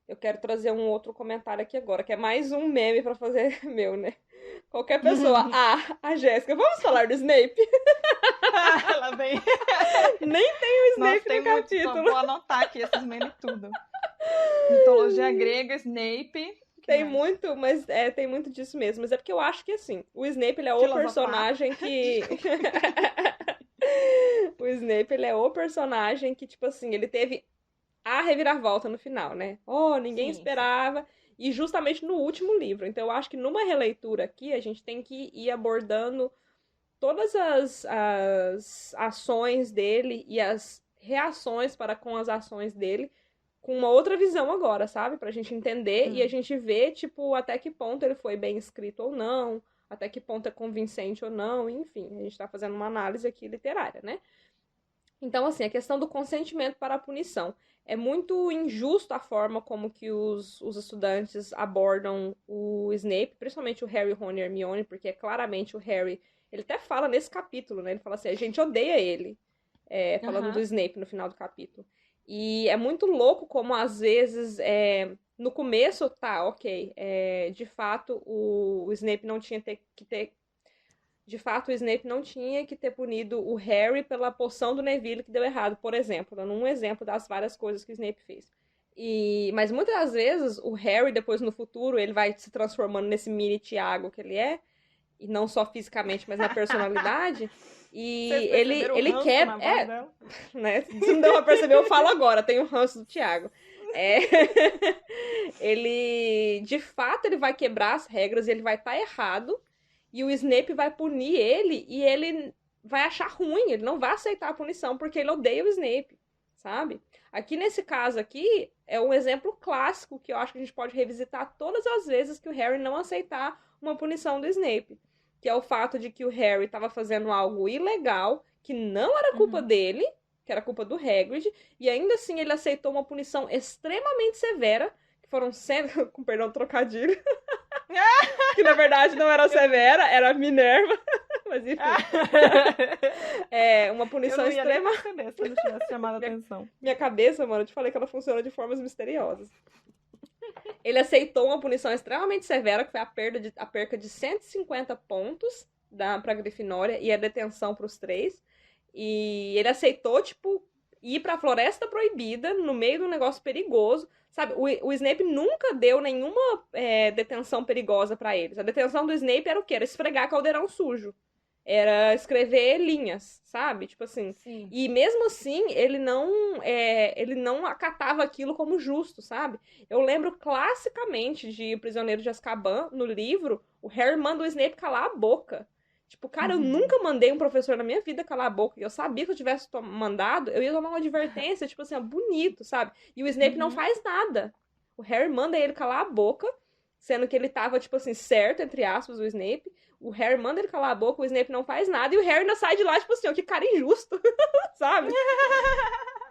eu quero trazer um outro comentário aqui agora, que é mais um meme pra fazer meu, né? Qualquer pessoa. A Jéssica, vamos falar do Snape? Ela vem. Nem tem o Snape no capítulo. Vou anotar aqui esses memes tudo. Mitologia grega, Snape. Tem muito, mas tem muito disso mesmo. Mas é porque eu acho que, assim, o Snape, ele é o personagem que... O Snape, ele é o personagem que, tipo assim, ele teve a reviravolta no final, né? Ninguém esperava. E justamente no último livro. Então, eu acho que numa releitura aqui, a gente tem que ir abordando todas as ações dele e as reações para com as ações dele com uma outra visão agora, sabe? Pra gente entender e a gente ver, tipo, até que ponto ele foi bem escrito ou não, até que ponto é convincente ou não, enfim. A gente tá fazendo uma análise aqui literária, né? Então, assim, a questão do consentimento para a punição. É muito injusto a forma como que os estudantes abordam o Snape, principalmente o Harry, Ron e Hermione, porque claramente o Harry, ele até fala nesse capítulo, né? Ele fala assim, a gente odeia ele, falando do Snape no final do capítulo. E é muito louco como, às vezes, no começo, tá, ok, de fato, o Snape não tinha que ter... De fato, o Snape não tinha que ter punido o Harry pela poção do Neville que deu errado, por exemplo, dando um exemplo das várias coisas que o Snape fez. Mas muitas das vezes, o Harry, depois no futuro, ele vai se transformando nesse mini Tiago que ele é, e não só fisicamente, mas na personalidade. E Vocês perceberam ele o ranço quer. na voz dela? Né? Se não deu pra perceber, eu falo agora, tem o ranço do Thiago. Ele, de fato, ele vai quebrar as regras e ele vai estar errado. E o Snape vai punir ele e ele vai achar ruim, ele não vai aceitar a punição porque ele odeia o Snape, sabe? Aqui nesse caso aqui é um exemplo clássico que eu acho que a gente pode revisitar todas as vezes que o Harry não aceitar uma punição do Snape, que é o fato de que o Harry estava fazendo algo ilegal, que não era culpa dele, que era culpa do Hagrid, e ainda assim ele aceitou uma punição extremamente severa, que foram com perdão do trocadilho, que na verdade não era severa, era Minerva, mas enfim. Uma punição extrema. Se não tivesse chamado a atenção. Minha cabeça, mano, eu te falei que ela funciona de formas misteriosas. Ele aceitou uma punição extremamente severa, que foi a perca de 150 pontos pra Grifinória e a detenção pros 3. E ele aceitou, tipo, ir pra Floresta Proibida, no meio de um negócio perigoso. Sabe, o Snape nunca deu nenhuma detenção perigosa pra eles. A detenção do Snape era o quê? Era esfregar caldeirão sujo. Era escrever linhas, sabe? Tipo assim. Sim. E mesmo assim, ele não acatava aquilo como justo, sabe? Eu lembro classicamente de Prisioneiro de Azkaban, no livro, o Harry manda o Snape calar a boca. Tipo, cara, eu nunca mandei um professor na minha vida calar a boca. Eu sabia que eu tivesse mandado, eu ia tomar uma advertência, tipo assim, bonito, sabe? E o Snape não faz nada. O Harry manda ele calar a boca, sendo que ele tava, tipo assim, certo, entre aspas, o Snape. O Harry manda ele calar a boca, o Snape não faz nada, e o Harry ainda sai de lá, tipo assim, ó, que cara injusto, sabe?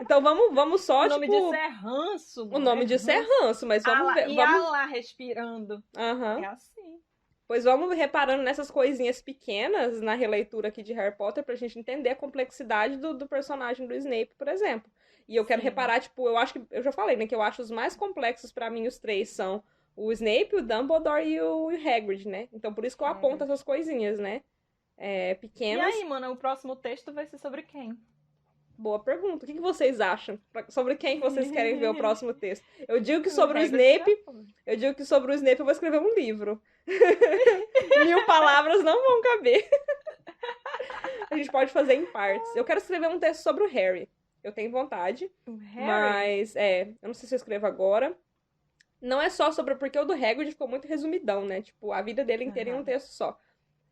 Então vamos só, tipo... O nome tipo... disso é ranço. O nome disso é ranço, mas vamos ver... E vamos... lá respirando. É assim. Pois vamos reparando nessas coisinhas pequenas na releitura aqui de Harry Potter pra gente entender a complexidade do personagem do Snape, por exemplo. E eu quero reparar, tipo, eu acho que... Eu já falei, né, que eu acho os mais complexos pra mim, os 3, são o Snape, o Dumbledore e o Hagrid, né? Então por isso que eu aponto essas coisinhas, né? Pequenas. E aí, mano, o próximo texto vai ser sobre quem? Boa pergunta. O que vocês acham? Sobre quem vocês querem ver o próximo texto? Eu digo que sobre o Snape... Eu digo que sobre o Snape eu vou escrever um livro. 1000 palavras não vão caber. A gente pode fazer em partes. Eu quero escrever um texto sobre o Harry. Eu tenho vontade. O Harry? Mas, eu não sei se eu escrevo agora. Não é só sobre... Porque o do Hagrid ficou muito resumidão, né? Tipo, a vida dele inteira em um texto só.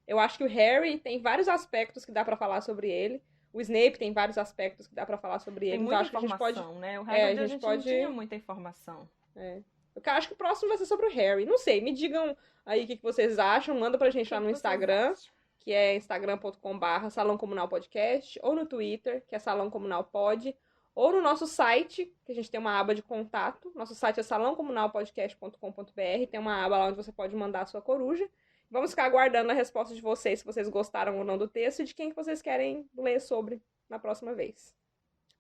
Eu acho que o Harry tem vários aspectos que dá pra falar sobre ele. O Snape tem vários aspectos que dá pra falar sobre ele. Tem muita informação, né? O Hagrid a gente não tinha muita informação. Eu acho que o próximo vai ser sobre o Harry. Não sei, me digam aí o que vocês acham. Manda pra gente lá no Instagram, que é instagram.com/Salão Comunal Podcast, ou no Twitter, que é Salão Comunal Pod, ou no nosso site, que a gente tem uma aba de contato. Nosso site é salãocomunalpodcast.com.br, tem uma aba lá onde você pode mandar a sua coruja. Vamos ficar aguardando a resposta de vocês, se vocês gostaram ou não do texto, e de quem que vocês querem ler sobre na próxima vez.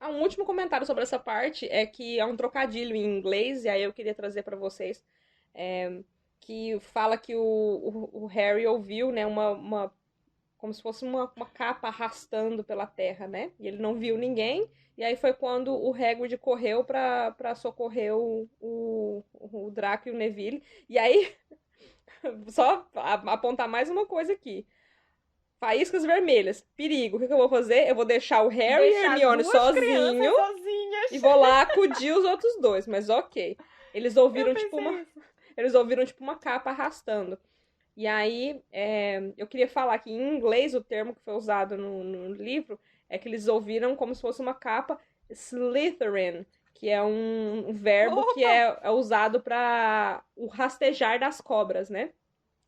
Um último comentário sobre essa parte é que é um trocadilho em inglês, e aí eu queria trazer pra vocês, que fala que o Harry ouviu, né, como se fosse uma capa arrastando pela terra, né? E ele não viu ninguém, e aí foi quando o Hagrid correu pra socorrer o Draco e o Neville. E aí, só apontar mais uma coisa aqui. Faíscas vermelhas. Perigo. O que eu vou fazer? Eu vou deixar o Harry e a Hermione sozinhos e vou lá acudir os outros dois. Mas ok. Eles ouviram tipo uma capa arrastando. E aí, eu queria falar que em inglês o termo que foi usado no livro é que eles ouviram como se fosse uma capa Slytherin, que é um verbo que é usado para o rastejar das cobras, né?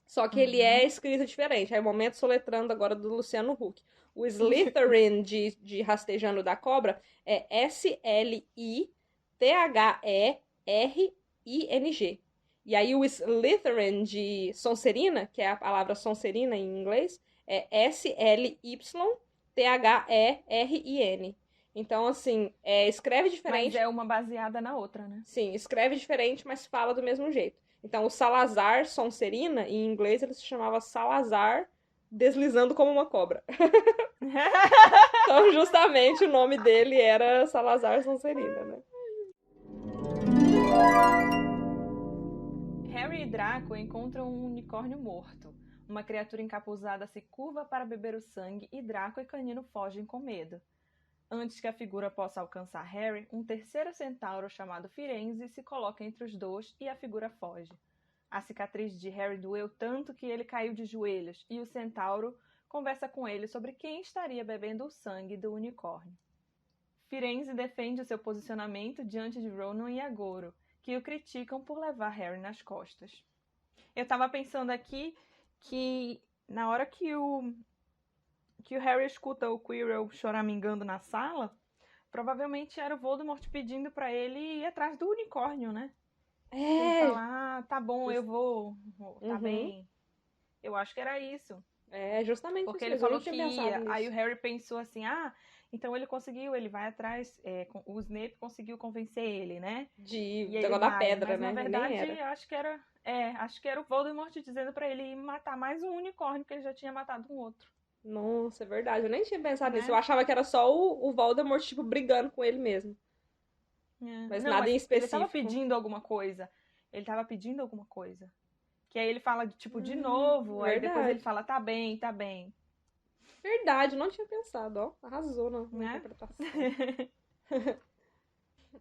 Só que ele é escrito diferente. Aí, momento soletrando agora do Luciano Huck. O Slytherin de rastejando da cobra é Slytherin. E aí o Slytherin de Sonserina, que é a palavra Sonserina em inglês, é Slytherin. Então, assim, escreve diferente. Mas é uma baseada na outra, né? Sim, escreve diferente, mas fala do mesmo jeito. Então, o Salazar Sonserina, em inglês, ele se chamava Salazar deslizando como uma cobra. Então, justamente, o nome dele era Salazar Sonserina, né? Harry e Draco encontram um unicórnio morto. Uma criatura encapuzada se curva para beber o sangue e Draco e Canino fogem com medo. Antes que a figura possa alcançar Harry, um terceiro centauro chamado Firenze se coloca entre os dois e a figura foge. A cicatriz de Harry doeu tanto que ele caiu de joelhos e o centauro conversa com ele sobre quem estaria bebendo o sangue do unicórnio. Firenze defende o seu posicionamento diante de Ronan e Agoro, que o criticam por levar Harry nas costas. Eu tava pensando aqui que na hora que o Harry escuta o Quirrell choramingando na sala, provavelmente era o Voldemort pedindo pra ele ir atrás do unicórnio, né? Ele fala, tá bom, eu vou, tá bem. Eu acho que era isso. É justamente porque isso. Ele falou que ia. Aí o Harry pensou assim, então ele conseguiu, ele vai atrás, o Snape conseguiu convencer ele, né? De negócio da pedra, mas, né? na verdade, acho que era o Voldemort dizendo pra ele ir matar mais um unicórnio, que ele já tinha matado um outro. Nossa, é verdade. Eu nem tinha pensado nisso. Eu achava que era só o Voldemort, tipo, brigando com ele mesmo. Mas nada em específico. Ele tava pedindo alguma coisa. Que aí ele fala, tipo, de novo. Verdade. Aí depois ele fala, tá bem, tá bem. Verdade, não tinha pensado, ó. Arrasou na interpretação.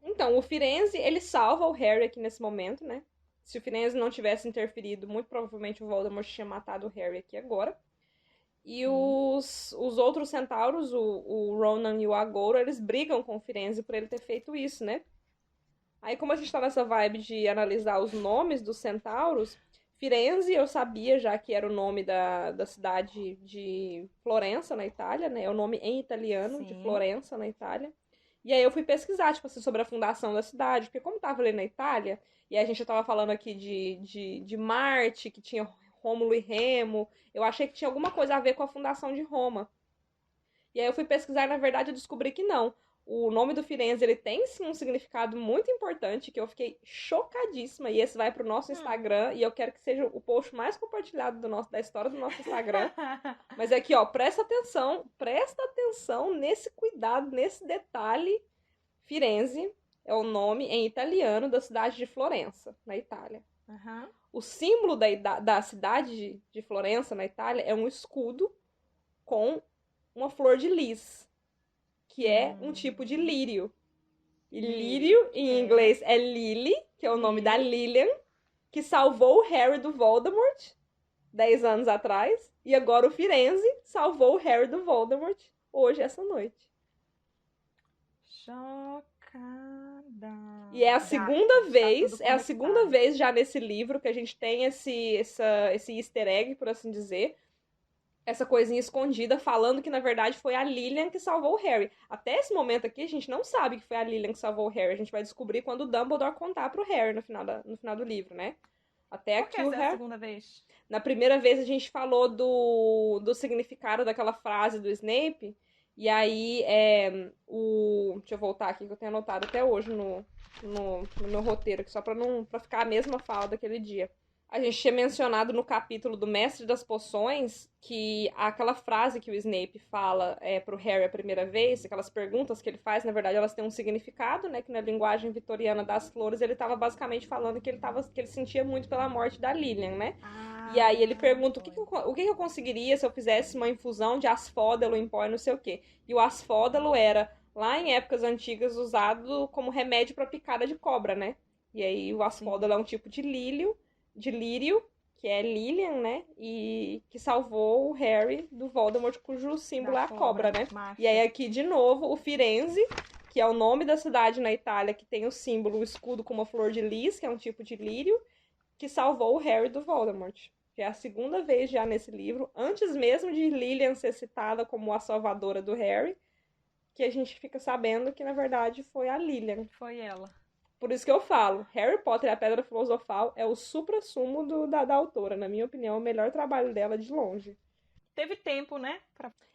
Então, o Firenze, ele salva o Harry aqui nesse momento, né? Se o Firenze não tivesse interferido, muito provavelmente o Voldemort tinha matado o Harry aqui agora. E os outros centauros, o Ronan e o Agoro, eles brigam com o Firenze por ele ter feito isso, né? Aí, como a gente tá nessa vibe de analisar os nomes dos centauros, Firenze eu sabia já que era o nome da cidade de Florença, na Itália, né? É o nome em italiano de Florença, na Itália. E aí eu fui pesquisar, tipo assim, sobre a fundação da cidade, porque como tava ali na Itália, e a gente já tava falando aqui de Marte, que tinha Rômulo e Remo, eu achei que tinha alguma coisa a ver com a fundação de Roma. E aí eu fui pesquisar e, na verdade, eu descobri que não. O nome do Firenze, ele tem, sim, um significado muito importante, que eu fiquei chocadíssima, e esse vai pro nosso Instagram, e eu quero que seja o post mais compartilhado da história do nosso Instagram. Mas aqui, ó, presta atenção nesse cuidado, nesse detalhe. Firenze é o nome em italiano da cidade de Florença, na Itália. O símbolo da cidade de Florença, na Itália, é um escudo com uma flor de lis, que é um tipo de lírio. E lírio, em inglês, é Lily, que é o nome da Lilian, que salvou o Harry do Voldemort 10 anos atrás. E agora o Firenze salvou o Harry do Voldemort hoje, essa noite. Chocada. E é a segunda vez já nesse livro que a gente tem esse easter egg, por assim dizer, essa coisinha escondida, falando que, na verdade, foi a Lilian que salvou o Harry. Até esse momento aqui, a gente não sabe que foi a Lilian que salvou o Harry. A gente vai descobrir quando o Dumbledore contar pro Harry no final do livro, né? Até aqui o Harry... é a segunda vez? Na primeira vez, a gente falou do significado daquela frase do Snape. E aí, deixa eu voltar aqui, que eu tenho anotado até hoje no meu roteiro, aqui, só pra ficar a mesma fala daquele dia. A gente tinha mencionado no capítulo do Mestre das Poções que aquela frase que o Snape fala pro Harry a primeira vez, aquelas perguntas que ele faz, na verdade, elas têm um significado, né? Que na linguagem vitoriana das flores, ele estava basicamente falando que ele sentia muito pela morte da Lilian, né? E aí ele pergunta o que eu conseguiria se eu fizesse uma infusão de asfódalo em pó e não sei o quê. E o asfódalo era, lá em épocas antigas, usado como remédio para picada de cobra, né? E aí o asfódalo é um tipo de lírio, que é Lilian, né? E que salvou o Harry do Voldemort, cujo símbolo é a cobra, né? Mágica. E aí aqui, de novo, o Firenze, que é o nome da cidade na Itália, que tem o símbolo, o escudo com uma flor de lis, que é um tipo de lírio, que salvou o Harry do Voldemort. Que é a segunda vez já nesse livro, antes mesmo de Lilian ser citada como a salvadora do Harry, que a gente fica sabendo que, na verdade, foi a Lilian. Foi ela. Por isso que eu falo, Harry Potter e a Pedra Filosofal é o suprassumo da autora. Na minha opinião, é o melhor trabalho dela de longe. teve tempo, né?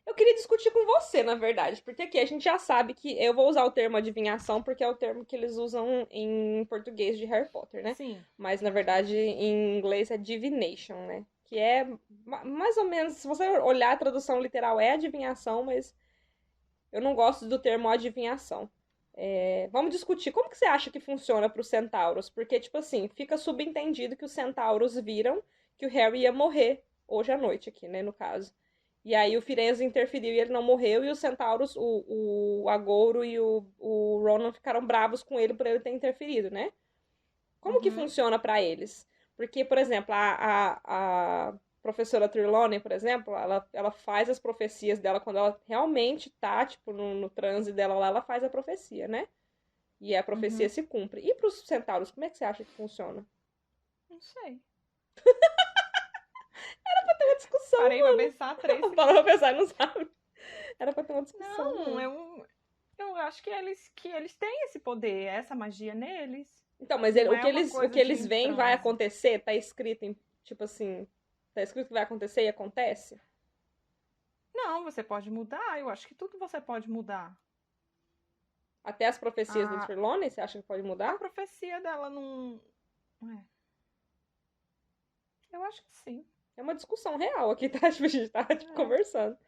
Eu queria discutir com você, na verdade, porque aqui a gente já sabe que eu vou usar o termo adivinhação porque é o termo que eles usam em português de Harry Potter, né? Sim. Mas na verdade em inglês é divination, né? Que é mais ou menos, se você olhar a tradução literal é adivinhação, mas eu não gosto do termo adivinhação. Vamos discutir como que você acha que funciona para os centauros, porque tipo assim, fica subentendido que os centauros viram que o Harry ia morrer hoje à noite aqui, né, no caso. E aí o Firenze interferiu e ele não morreu, e os centauros, o Agouro e o Ronan ficaram bravos com ele por ele ter interferido, né? Como que Uhum. funciona para eles? Porque, por exemplo, a professora Trelawney, por exemplo, ela faz as profecias dela quando ela realmente tá, tipo, no transe dela lá, ela faz a profecia, né? E a profecia Uhum. se cumpre. E pros centauros, como é que você acha que funciona? Não sei. Tem uma discussão, Parei pra pensar três para pra segundos. pensar, não sabe? Era pra ter uma discussão, Não, mano. eu acho que eles têm esse poder, essa magia neles. Então, mas Não o é que uma eles, o coisa que de eles em veem vai transe. acontecer, tá escrito em, tipo assim, tá escrito que vai acontecer e acontece? Não, você pode mudar. Eu acho que tudo você pode mudar. Até as profecias da A, Trelawney, você acha que pode a mudar? profecia dela não. É, eu acho que sim. É uma discussão real aqui, tá? Tipo, a gente tá, tipo, É. conversando.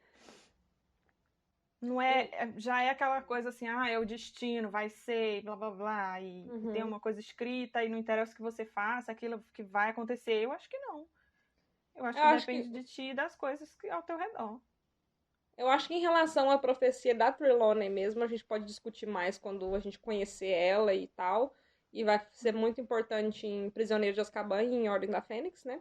Não é, já é aquela coisa assim, é o destino, vai ser, blá blá blá, e tem Uhum. uma coisa escrita e não interessa o que você faça, aquilo que vai acontecer. Eu acho que não. Eu acho Eu que acho que, depende de ti e das coisas ao teu redor. eu acho que em relação à profecia da Trelawney mesmo, a gente pode discutir mais quando a gente conhecer ela e tal. E vai ser muito importante em Prisioneiro de Azkaban e em Ordem da Fênix, né?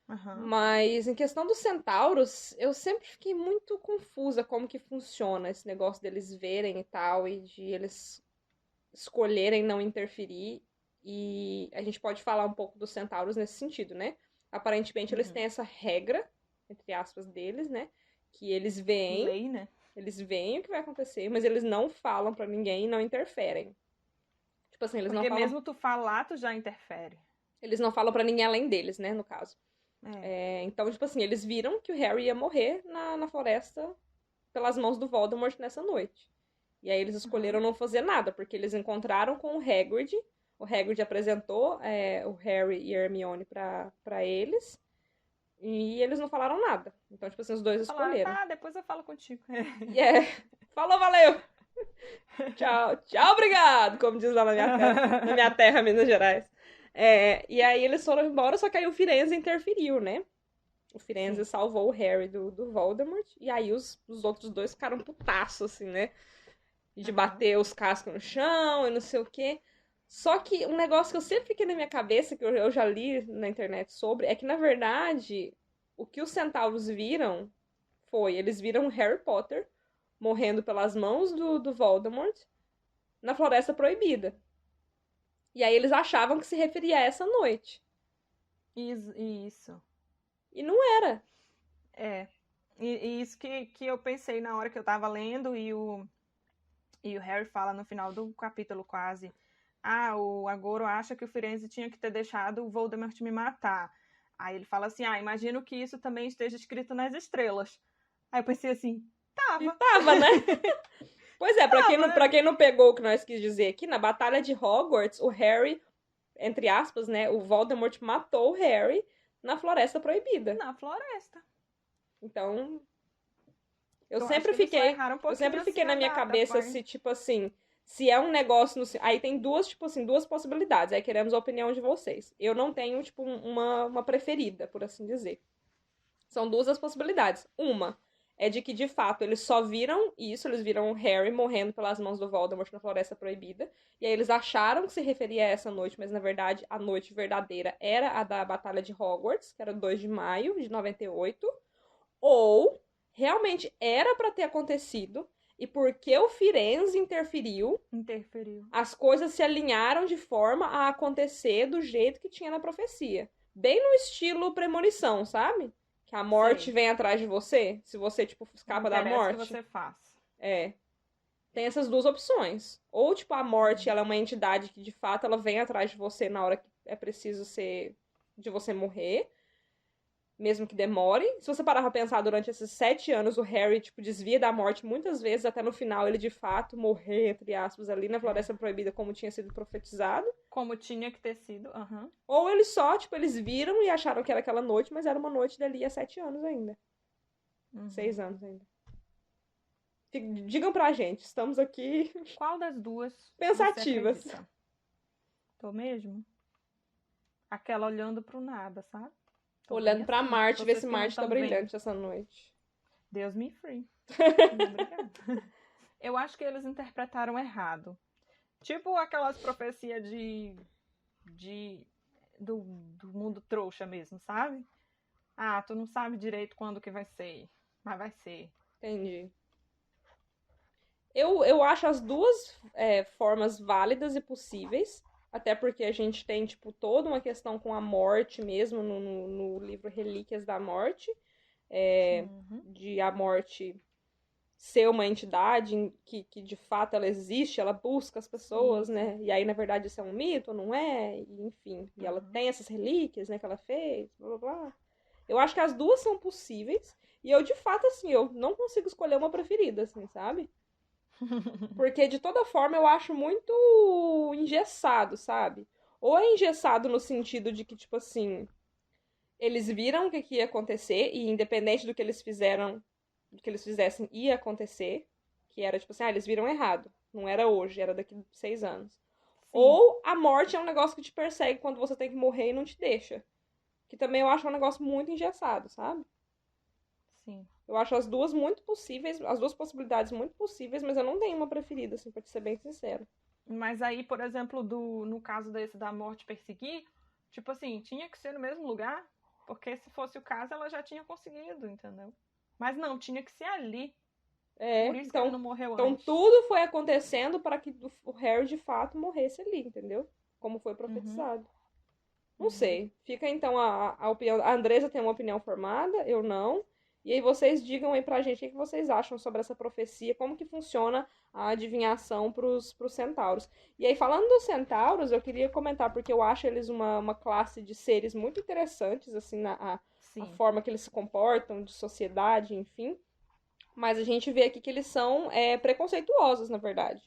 Aham. Mas em questão dos centauros, eu sempre fiquei muito confusa como que funciona esse negócio deles verem e tal, e de eles escolherem não interferir. E a gente pode falar um pouco dos centauros nesse sentido, né? Aparentemente eles têm Uhum. essa regra, entre aspas, deles, né? Que Lei, né? eles veem o que vai acontecer, mas eles não falam pra ninguém e não interferem. Tipo assim, Porque mesmo tu falar, tu já interfere. eles não falam para ninguém além deles, né, no caso. É. Então, tipo assim, eles viram que o Harry ia morrer na floresta pelas mãos do Voldemort nessa noite. E aí eles escolheram Uhum. não fazer nada, porque eles encontraram com o Hagrid. O Hagrid apresentou o Harry e a Hermione pra eles. E eles não falaram nada. Então, tipo assim, os dois Falaram, escolheram. tá, depois eu falo contigo. E falou, valeu! Tchau, tchau, obrigado! Como diz lá na minha terra, Minas Gerais. E aí eles foram embora, só que aí o Firenze interferiu, né? O Firenze Sim. salvou o Harry do Voldemort. E aí os outros dois ficaram putaços, assim, né? De Aham. bater os cascos no chão e não sei o quê. Só que um negócio que eu sempre fiquei na minha cabeça, que eu já li na internet sobre, é que, na verdade, o que os centauros viram eles viram Harry Potter morrendo pelas mãos do Voldemort na Floresta Proibida. E aí eles achavam que se referia a essa noite. Isso. E não era. É. E isso que eu pensei na hora que eu tava lendo e o Harry fala no final do capítulo quase. O Agoro acha que o Firenze tinha que ter deixado o Voldemort me matar. Aí ele fala assim, imagino que isso também esteja escrito nas estrelas. Aí eu pensei assim, E tava, tava, né? Pois é, tava, pra né? quem não pegou o que nós quis dizer aqui, na Batalha de Hogwarts, o Harry, entre aspas, né, o Voldemort matou o Harry na Floresta Proibida. Na floresta. Então, eu Eu acho sempre que eles só fiquei, erraram um eu pouquinho sempre fiquei assim na minha da cabeça parte. se, tipo assim, se é um negócio aí tem duas, tipo assim, duas possibilidades. Aí queremos a opinião de vocês. Eu não tenho, tipo, uma preferida, por assim dizer. São duas as possibilidades. Uma é de que, de fato, eles só viram isso, eles viram o Harry morrendo pelas mãos do Voldemort na Floresta Proibida, e aí eles acharam que se referia a essa noite, mas na verdade a noite verdadeira era a da Batalha de Hogwarts, que era 2 de maio de 98, ou realmente era para ter acontecido, e porque o Firenze interferiu, Interferiu. as coisas se alinharam de forma a acontecer do jeito que tinha na profecia. Bem no estilo premonição, sabe? Que a morte Sei. vem atrás de você, se você, tipo, Não escapa da interessa o que morte. você faz. É. Tem essas duas opções. Ou, tipo, a morte, Uhum. ela é uma entidade que, de fato, ela vem atrás de você na hora que é preciso ser... de você morrer. mesmo que demore. Se você parar pra pensar, durante esses 7 anos, o Harry, tipo, desvia da morte muitas vezes, até no final ele, de fato, morrer, entre aspas, ali na Floresta Proibida, como tinha sido profetizado. Como tinha que ter sido, aham. Ou eles só, tipo, eles viram e acharam que era aquela noite, mas era uma noite dali há 7 anos ainda. 6 anos ainda. Digam pra gente, estamos aqui Qual das duas pensativas. você acredita? Tô mesmo? Aquela olhando pro nada, sabe? Tô Olhando bem pra assim, Marte, ver vocês se que não Marte tá tão brilhante vendo. essa noite. Deus me free. Não, obrigada. Eu acho que eles interpretaram errado. Tipo aquelas profecias do mundo trouxa mesmo, sabe? Ah, tu não sabe direito quando que vai ser, mas vai ser. Entendi. Eu acho as duas formas válidas e possíveis, até porque a gente tem, tipo, toda uma questão com a morte mesmo no livro Relíquias da Morte, de a morte ser uma entidade que de fato ela existe, ela busca as pessoas, Sim. né? E aí, na verdade, isso é um mito, não é? E, enfim, e ela tem essas relíquias, né, que ela fez, blá blá blá. Eu acho que as duas são possíveis, e eu, de fato, assim, eu não consigo escolher uma preferida, assim, sabe? Porque, de toda forma, eu acho muito engessado, sabe? Ou é engessado no sentido de que, tipo assim, eles viram o que ia acontecer, e independente do que eles fizeram, do que eles fizessem, ia acontecer. Que era, tipo assim, eles viram errado. Não era hoje, era daqui a 6 anos. Sim. Ou a morte é um negócio que te persegue quando você tem que morrer e não te deixa. Que também eu acho um negócio muito engessado, sabe? Sim. Eu acho as duas muito possíveis, as duas possibilidades muito possíveis, mas eu não tenho uma preferida, assim, pra te ser bem sincero. Mas aí, por exemplo, no caso desse da morte perseguir, tipo assim, tinha que ser no mesmo lugar, porque se fosse o caso, ela já tinha conseguido, entendeu? Mas não, tinha que ser ali. Por isso que ele não morreu então antes. tudo foi acontecendo para que o Harry de fato morresse ali, entendeu? Como foi profetizado. Não sei. Fica então a opinião. A Andresa tem uma opinião formada, eu não. E aí vocês digam aí pra gente o que vocês acham sobre essa profecia, como que funciona a adivinhação pros centauros. E aí, falando dos centauros, eu queria comentar, porque eu acho eles uma classe de seres muito interessantes, assim, a forma que eles se comportam, de sociedade, enfim. Mas a gente vê aqui que eles são preconceituosos, na verdade,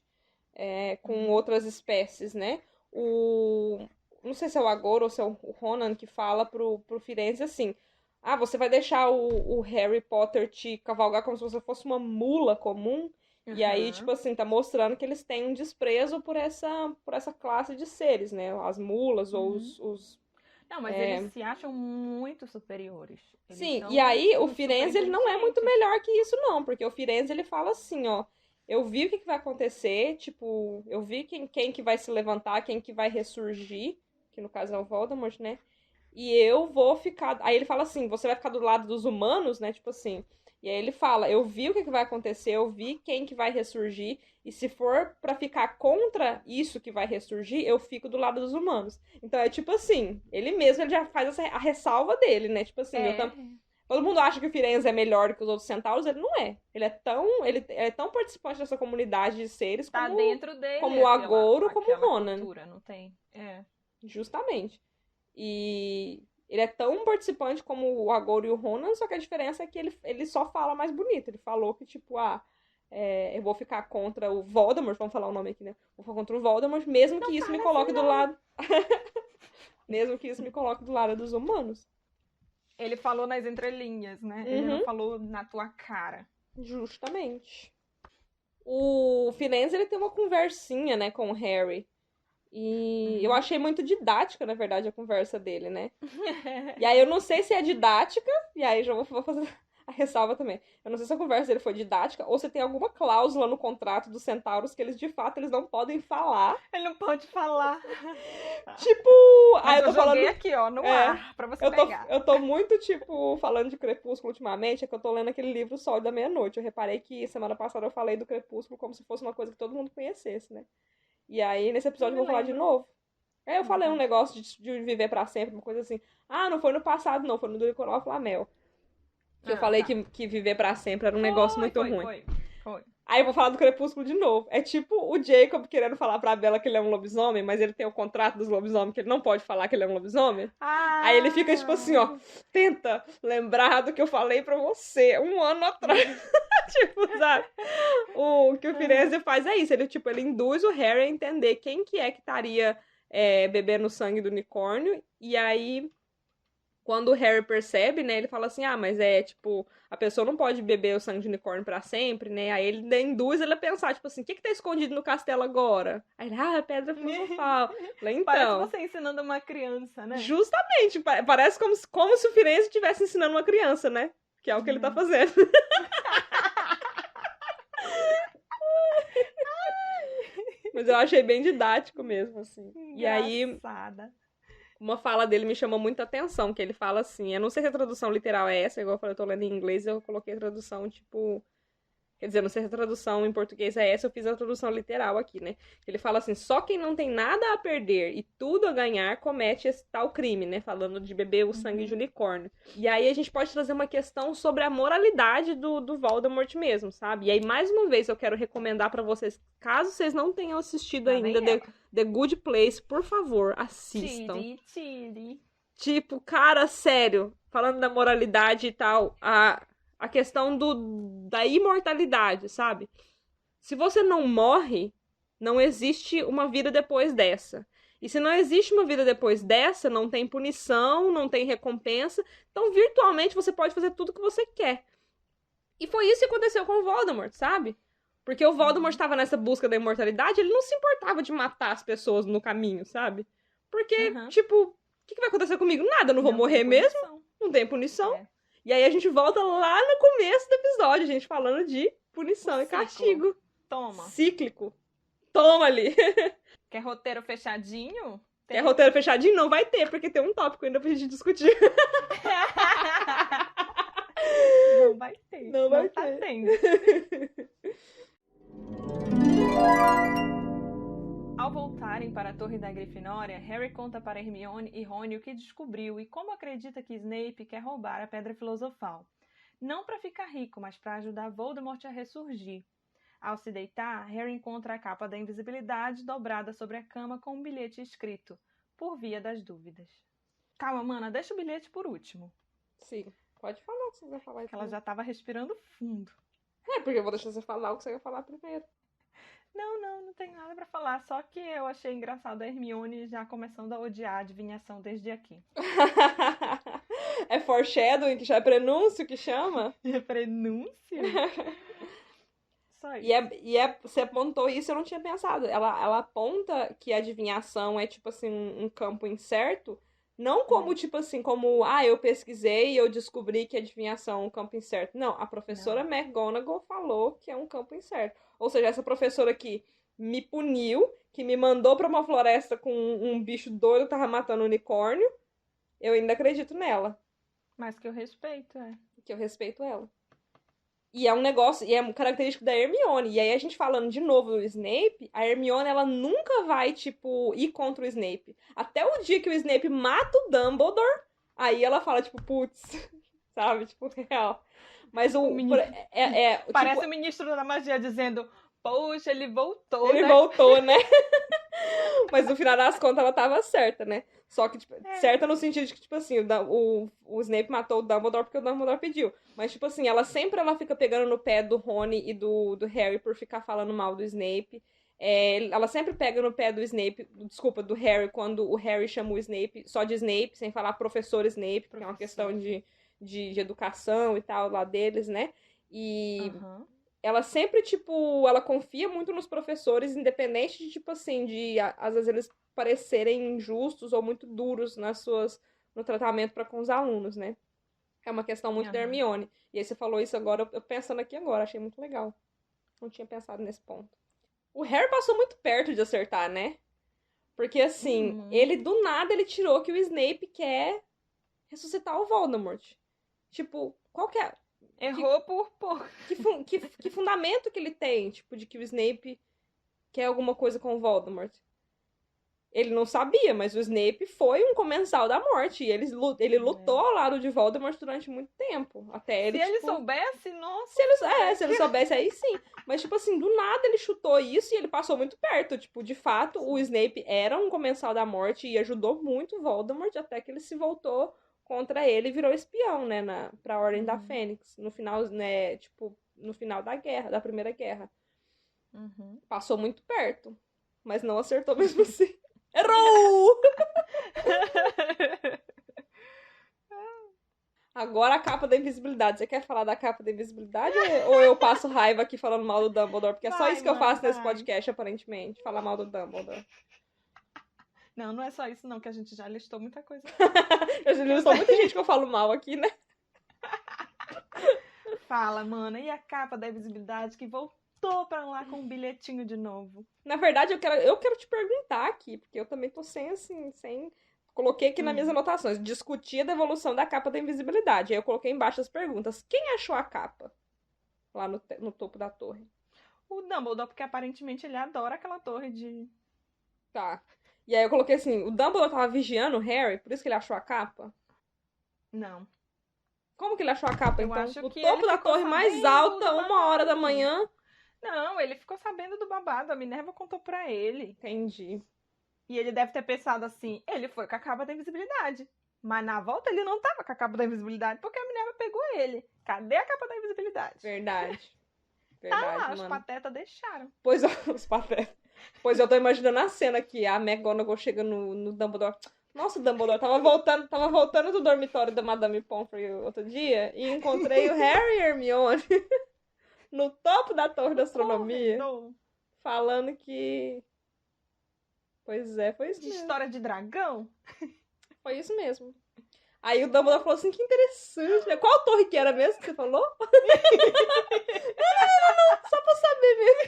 com outras espécies, né? Não sei se é o Agoro ou se é o Ronan que fala pro Firenze assim: ah, você vai deixar o Harry Potter te cavalgar como se você fosse uma mula comum? E aí, tipo assim, tá mostrando que eles têm um desprezo por essa classe de seres, né? As mulas ou os Não, mas eles se acham muito superiores. Eles Sim, são, e aí assim, o super Firenze ele não é muito inteligentes. melhor que isso não, porque o Firenze ele fala assim, ó, eu vi o que vai acontecer, tipo, eu vi quem que vai se levantar, quem que vai ressurgir, que no caso é o Voldemort, né? E eu vou ficar, aí ele fala assim, você vai ficar do lado dos humanos, né? Tipo assim. E aí ele fala, eu vi o que vai acontecer, eu vi quem que vai ressurgir, e se for pra ficar contra isso que vai ressurgir, eu fico do lado dos humanos. Então é tipo assim, ele mesmo ele já faz a ressalva dele, né? Tipo assim, todo mundo acha que o Firenze é melhor que os outros centauros, ele não é. Ele é tão participante dessa comunidade de seres tá como, dentro dele como o Agouro, como o aquela Ronan. cultura, não tem? Justamente. E ele é tão participante como o Agouro e o Ronan, só que a diferença é que ele só fala mais bonito. Ele falou que, tipo, eu vou ficar contra o Voldemort, vamos falar o nome aqui, né? Vou ficar contra o Voldemort, mesmo que isso me coloque do lado. Mesmo que isso me coloque do lado dos humanos. Ele falou nas entrelinhas, né? Ele não falou na tua cara. Justamente. O Firenze, ele tem uma conversinha, né, com o Harry. E eu achei muito didática, na verdade, a conversa dele, né? E aí eu não sei se é didática, e aí já vou fazer a ressalva também. Eu não sei se a conversa dele foi didática ou se tem alguma cláusula no contrato dos centauros que eles, de fato, eles não podem falar. Ele não pode falar. Tipo... Mas eu tô joguei falando aqui, ó, no ar, pra você pegar. Eu tô muito, tipo, falando de Crepúsculo ultimamente, é que eu tô lendo aquele livro Sol da Meia-Noite. Eu reparei que semana passada eu falei do Crepúsculo como se fosse uma coisa que todo mundo conhecesse, né? E aí, nesse episódio, eu vou falar de novo. Aí eu falei um negócio de viver pra sempre, uma coisa assim. Ah, não foi no passado, não, foi no do Nicolau Flamel. Que eu falei que viver pra sempre era um negócio muito ruim. Foi. Aí eu vou falar do Crepúsculo de novo. É tipo o Jacob querendo falar pra Bella que ele é um lobisomem, mas ele tem o contrato dos lobisomens que ele não pode falar que ele é um lobisomem. Aí ele fica tipo assim, ó, tenta lembrar do que eu falei pra você 1 ano atrás. Tipo, sabe? O que o Firenze faz é isso. Ele induz o Harry a entender quem que é que estaria bebendo o sangue do unicórnio. E aí, quando o Harry percebe, né, ele fala assim, mas a pessoa não pode beber o sangue de unicórnio pra sempre, né? Aí ele induz ele a pensar, tipo assim, o que tá escondido no castelo agora? Aí ele, a pedra filosofal. Então, parece você ensinando uma criança, né? Justamente, parece como se o Firenze estivesse ensinando uma criança, né? Que é o que ele tá fazendo. Mas eu achei bem didático mesmo, assim. Engraçada. E aí, uma fala dele me chamou muita atenção, que ele fala assim, eu não sei se a tradução literal é essa, igual eu falei, eu tô lendo em inglês, eu coloquei a tradução, tipo... Quer dizer, não sei se a tradução em português é essa, eu fiz a tradução literal aqui, né? Ele fala assim, só quem não tem nada a perder e tudo a ganhar comete esse tal crime, né? Falando de beber o sangue de unicórnio. E aí a gente pode trazer uma questão sobre a moralidade do Voldemort mesmo, sabe? E aí, mais uma vez, eu quero recomendar pra vocês, caso vocês não tenham assistido ainda The Good Place, por favor, assistam. Tire. Tipo, cara, sério, falando da moralidade e tal, a questão da imortalidade, sabe? Se você não morre, não existe uma vida depois dessa. E se não existe uma vida depois dessa, não tem punição, não tem recompensa. Então, virtualmente, você pode fazer tudo o que você quer. E foi isso que aconteceu com o Voldemort, sabe? Porque o Voldemort estava nessa busca da imortalidade, ele não se importava de matar as pessoas no caminho, sabe? Porque, tipo, o que vai acontecer comigo? Nada, eu não vou morrer mesmo. Não tem punição. E aí a gente volta lá no começo do episódio, a gente falando de punição e castigo. Toma. Cíclico. Toma ali. Quer roteiro fechadinho? Quer roteiro fechadinho? Não vai ter, porque tem um tópico ainda pra gente discutir. Não vai ter. Não vai tá ter. Tendo. Ao voltarem para a Torre da Grifinória, Harry conta para Hermione e Rony o que descobriu e como acredita que Snape quer roubar a Pedra Filosofal. Não para ficar rico, mas para ajudar Voldemort a ressurgir. Ao se deitar, Harry encontra a capa da invisibilidade dobrada sobre a cama com um bilhete escrito, por via das dúvidas. Calma, mana, deixa o bilhete por último. Sim, pode falar o que você vai falar. Ela já estava respirando fundo. Porque eu vou deixar você falar o que você vai falar primeiro. Não tem nada pra falar, só que eu achei engraçado a Hermione já começando a odiar a adivinhação desde aqui. É foreshadowing, que já é prenúncio que chama? É prenúncio? Só isso. Você apontou isso, eu não tinha pensado. Ela aponta que a adivinhação é, tipo assim, um campo incerto, não como, tipo assim, como, eu pesquisei e eu descobri que a adivinhação é um campo incerto. Não, a professora McGonagall falou que é um campo incerto. Ou seja, essa professora que me puniu, que me mandou pra uma floresta com um bicho doido que tava matando um unicórnio, eu ainda acredito nela. Mas que eu respeito, Que eu respeito ela. E é um negócio, e é característico da Hermione. E aí a gente falando de novo do Snape, a Hermione, ela nunca vai, tipo, ir contra o Snape. Até o dia que o Snape mata o Dumbledore, aí ela fala, tipo, putz, sabe? Tipo, real. Mas parece o ministro da magia dizendo, poxa, ele voltou, Ele voltou, né? Mas no final das contas ela tava certa, né? Só que, tipo, certa no sentido de que, tipo assim, o Snape matou o Dumbledore porque o Dumbledore pediu. Mas, tipo assim, ela fica pegando no pé do Rony e do Harry por ficar falando mal do Snape. Ela sempre pega no pé do Harry, quando o Harry chama o Snape só de Snape, sem falar professor Snape, porque é uma questão de educação e tal lá deles, né? E ela sempre, tipo, ela confia muito nos professores, independente de, tipo assim, às vezes eles parecerem injustos ou muito duros no tratamento para com os alunos, né? É uma questão muito da Hermione. E aí você falou isso agora, eu pensando aqui agora, achei muito legal. Não tinha pensado nesse ponto. O Harry passou muito perto de acertar, né? Porque, assim, ele do nada ele tirou que o Snape quer ressuscitar o Voldemort. Tipo, qual que é? Errou por pouco. Que fundamento que ele tem, tipo, de que o Snape quer alguma coisa com o Voldemort? Ele não sabia, mas o Snape foi um comensal da morte. E ele lutou ao lado de Voldemort durante muito tempo. Até ele, Se ele tipo... soubesse, nossa. Se ele soubesse, aí sim. Mas, tipo assim, do nada ele chutou isso e ele passou muito perto. Tipo, de fato, o Snape era um comensal da morte e ajudou muito Voldemort até que ele se voltou contra ele e virou espião, né? Pra Ordem da Fênix. No final, né? Tipo, no final da guerra, da Primeira Guerra. Passou muito perto. Mas não acertou mesmo assim. Errou! Agora a capa da invisibilidade. Você quer falar da capa da invisibilidade ou eu passo raiva aqui falando mal do Dumbledore? Porque é só isso que eu faço nesse podcast, aparentemente. Falar mal do Dumbledore. Não, não é só isso não, que a gente já listou muita coisa. Eu já listou muita gente que eu falo mal aqui, né? Fala, mana. E a capa da invisibilidade que voltou pra lá com um bilhetinho de novo? Na verdade, eu quero te perguntar aqui, porque eu também tô sem... Coloquei aqui nas minhas anotações. Discutir a devolução da capa da invisibilidade. Aí eu coloquei embaixo as perguntas. Quem achou a capa? Lá no topo da torre. O Dumbledore, porque aparentemente ele adora aquela torre de... Tá. E aí eu coloquei assim, o Dumbledore tava vigiando o Harry, por isso que ele achou a capa? Não. Como que ele achou a capa, Eu então? acho No que topo ele da ficou torre mais sabendo alta, do 1h da babado. manhã. Não, ele ficou sabendo do babado. A Minerva contou pra ele. Entendi. E ele deve ter pensado assim, ele foi com a capa da invisibilidade. Mas na volta ele não tava com a capa da invisibilidade, porque a Minerva pegou ele. Cadê a capa da invisibilidade? Verdade. Tá Verdade, lá, os mano. patetas deixaram. Pois, os patetas. Pois eu tô imaginando a cena que a McGonagall chega no Dumbledore. Nossa, o Dumbledore tava voltando do dormitório da Madame Pomfrey outro dia e encontrei o Harry e Hermione no topo da torre da astronomia falando que... Pois é, foi isso De mesmo. história de dragão? Foi isso mesmo. Aí o Dumbledore falou assim, que interessante, né? Qual torre que era mesmo que você falou? não, só pra saber mesmo.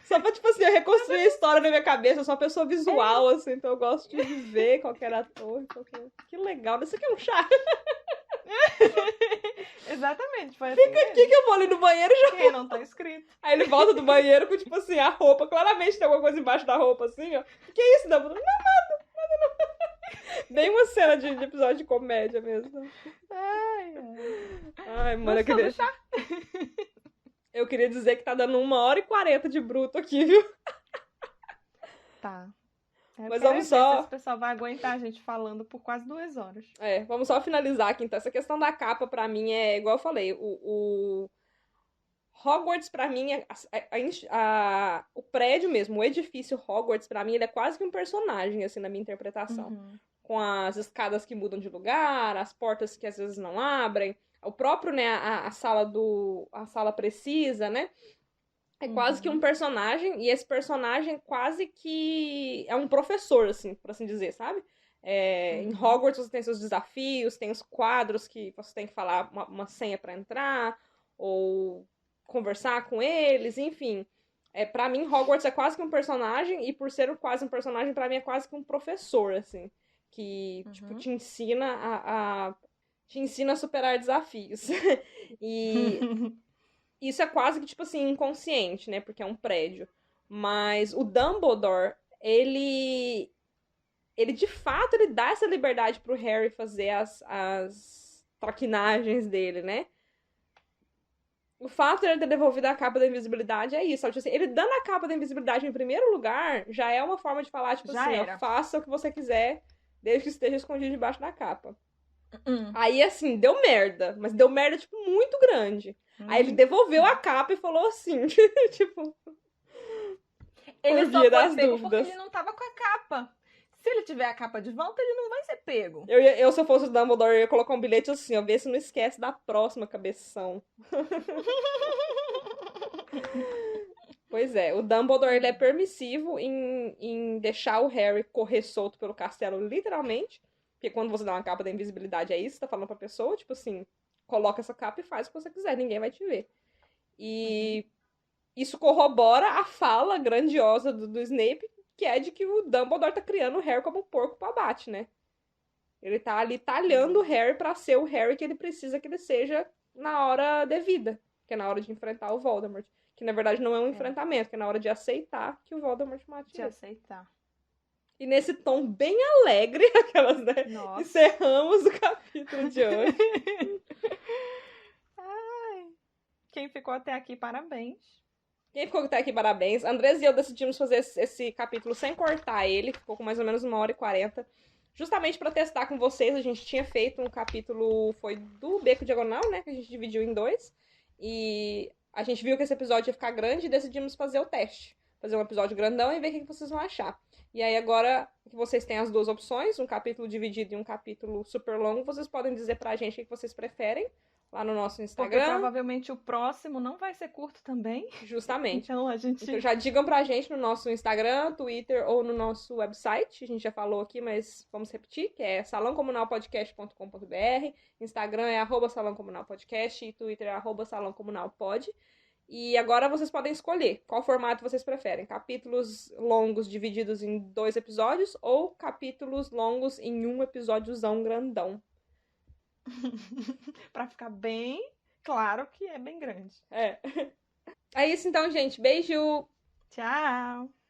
Só pra, tipo assim, eu reconstruir a história na minha cabeça. Eu sou uma pessoa visual, assim, então eu gosto de ver qual que era a torre. Que legal, isso aqui é um chá. Exatamente, foi assim Fica aqui que eu vou ali no banheiro e já... Quem não tá escrito? Aí ele volta do banheiro com, tipo assim, a roupa. Claramente tem alguma coisa embaixo da roupa, assim, ó. Que é isso, Dumbledore? Não, nada. Bem uma cena de episódio de comédia mesmo. Ai, mano, eu queria dizer que tá dando 1h40 de bruto aqui, viu? Tá. Mas vamos só... O pessoal vai aguentar a gente falando por quase 2 horas. Vamos só finalizar aqui, então. Essa questão da capa, pra mim, é igual eu falei. O Hogwarts, pra mim, o prédio mesmo, o edifício Hogwarts, pra mim, ele é quase que um personagem, assim, na minha interpretação. Com as escadas que mudam de lugar, as portas que às vezes não abrem, o próprio, né, a sala precisa, né? É quase que um personagem, e esse personagem quase que é um professor, assim, por assim dizer, sabe? Em Hogwarts você tem seus desafios, tem os quadros que você tem que falar uma senha pra entrar, ou conversar com eles, enfim. Pra mim, Hogwarts é quase que um personagem, e por ser quase um personagem, pra mim é quase que um professor, assim, que, tipo, te ensina te ensina a superar desafios. E isso é quase que, tipo assim, inconsciente, né? Porque é um prédio. Mas o Dumbledore, ele de fato, ele dá essa liberdade pro Harry fazer as traquinagens dele, né? O fato de ele ter devolvido a capa da invisibilidade é isso. Sabe? Tipo assim, ele dando a capa da invisibilidade em primeiro lugar, já é uma forma de falar, tipo Já assim, era. ó, faça o que você quiser, desde que esteja escondido debaixo da capa. Aí, assim, deu merda. Mas deu merda, tipo, muito grande. Aí ele devolveu a capa e falou assim, tipo... Ele por só via foi das pego dúvidas. porque ele não tava com a capa. Se ele tiver a capa de volta, ele não vai ser pego. Eu se eu fosse o Dumbledore, eu ia colocar um bilhete assim, ó, vê se não esquece da próxima cabeção. Pois é, o Dumbledore, ele é permissivo em deixar o Harry correr solto pelo castelo, literalmente. Porque quando você dá uma capa da invisibilidade, é isso, você tá falando pra pessoa, tipo assim, coloca essa capa e faz o que você quiser, ninguém vai te ver. E isso corrobora a fala grandiosa do Snape, que é de que o Dumbledore tá criando o Harry como um porco pro abate, né? Ele tá ali talhando o Harry pra ser o Harry que ele precisa que ele seja na hora devida, que é na hora de enfrentar o Voldemort. Que na verdade não é um enfrentamento, que é na hora de aceitar que o Voldemort mate De ele. aceitar. E nesse tom bem alegre, aquelas, né? Nossa. Encerramos o capítulo de hoje. Ai. Quem ficou até aqui, parabéns. Quem ficou até aqui, parabéns. Andrés e eu decidimos fazer esse capítulo sem cortar ele, ficou com mais ou menos 1h40. Justamente para testar com vocês, a gente tinha feito um capítulo, foi do Beco Diagonal, né? Que a gente dividiu em 2. E a gente viu que esse episódio ia ficar grande e decidimos fazer o teste. Fazer um episódio grandão e ver o que vocês vão achar. E aí agora que vocês têm as duas opções, um capítulo dividido e um capítulo super longo, vocês podem dizer pra gente o que vocês preferem lá no nosso Instagram. Porque provavelmente o próximo não vai ser curto também. Justamente. Então a gente... Então já digam pra gente no nosso Instagram, Twitter ou no nosso website. A gente já falou aqui, mas vamos repetir, que é salãocomunalpodcast.com.br. Instagram é @salãocomunalpodcast e Twitter é @salãocomunalpod. E agora vocês podem escolher qual formato vocês preferem. Capítulos longos divididos em 2 episódios ou capítulos longos em um episódiozão grandão. Pra ficar bem claro que é bem grande. É. É isso então, gente. Beijo! Tchau!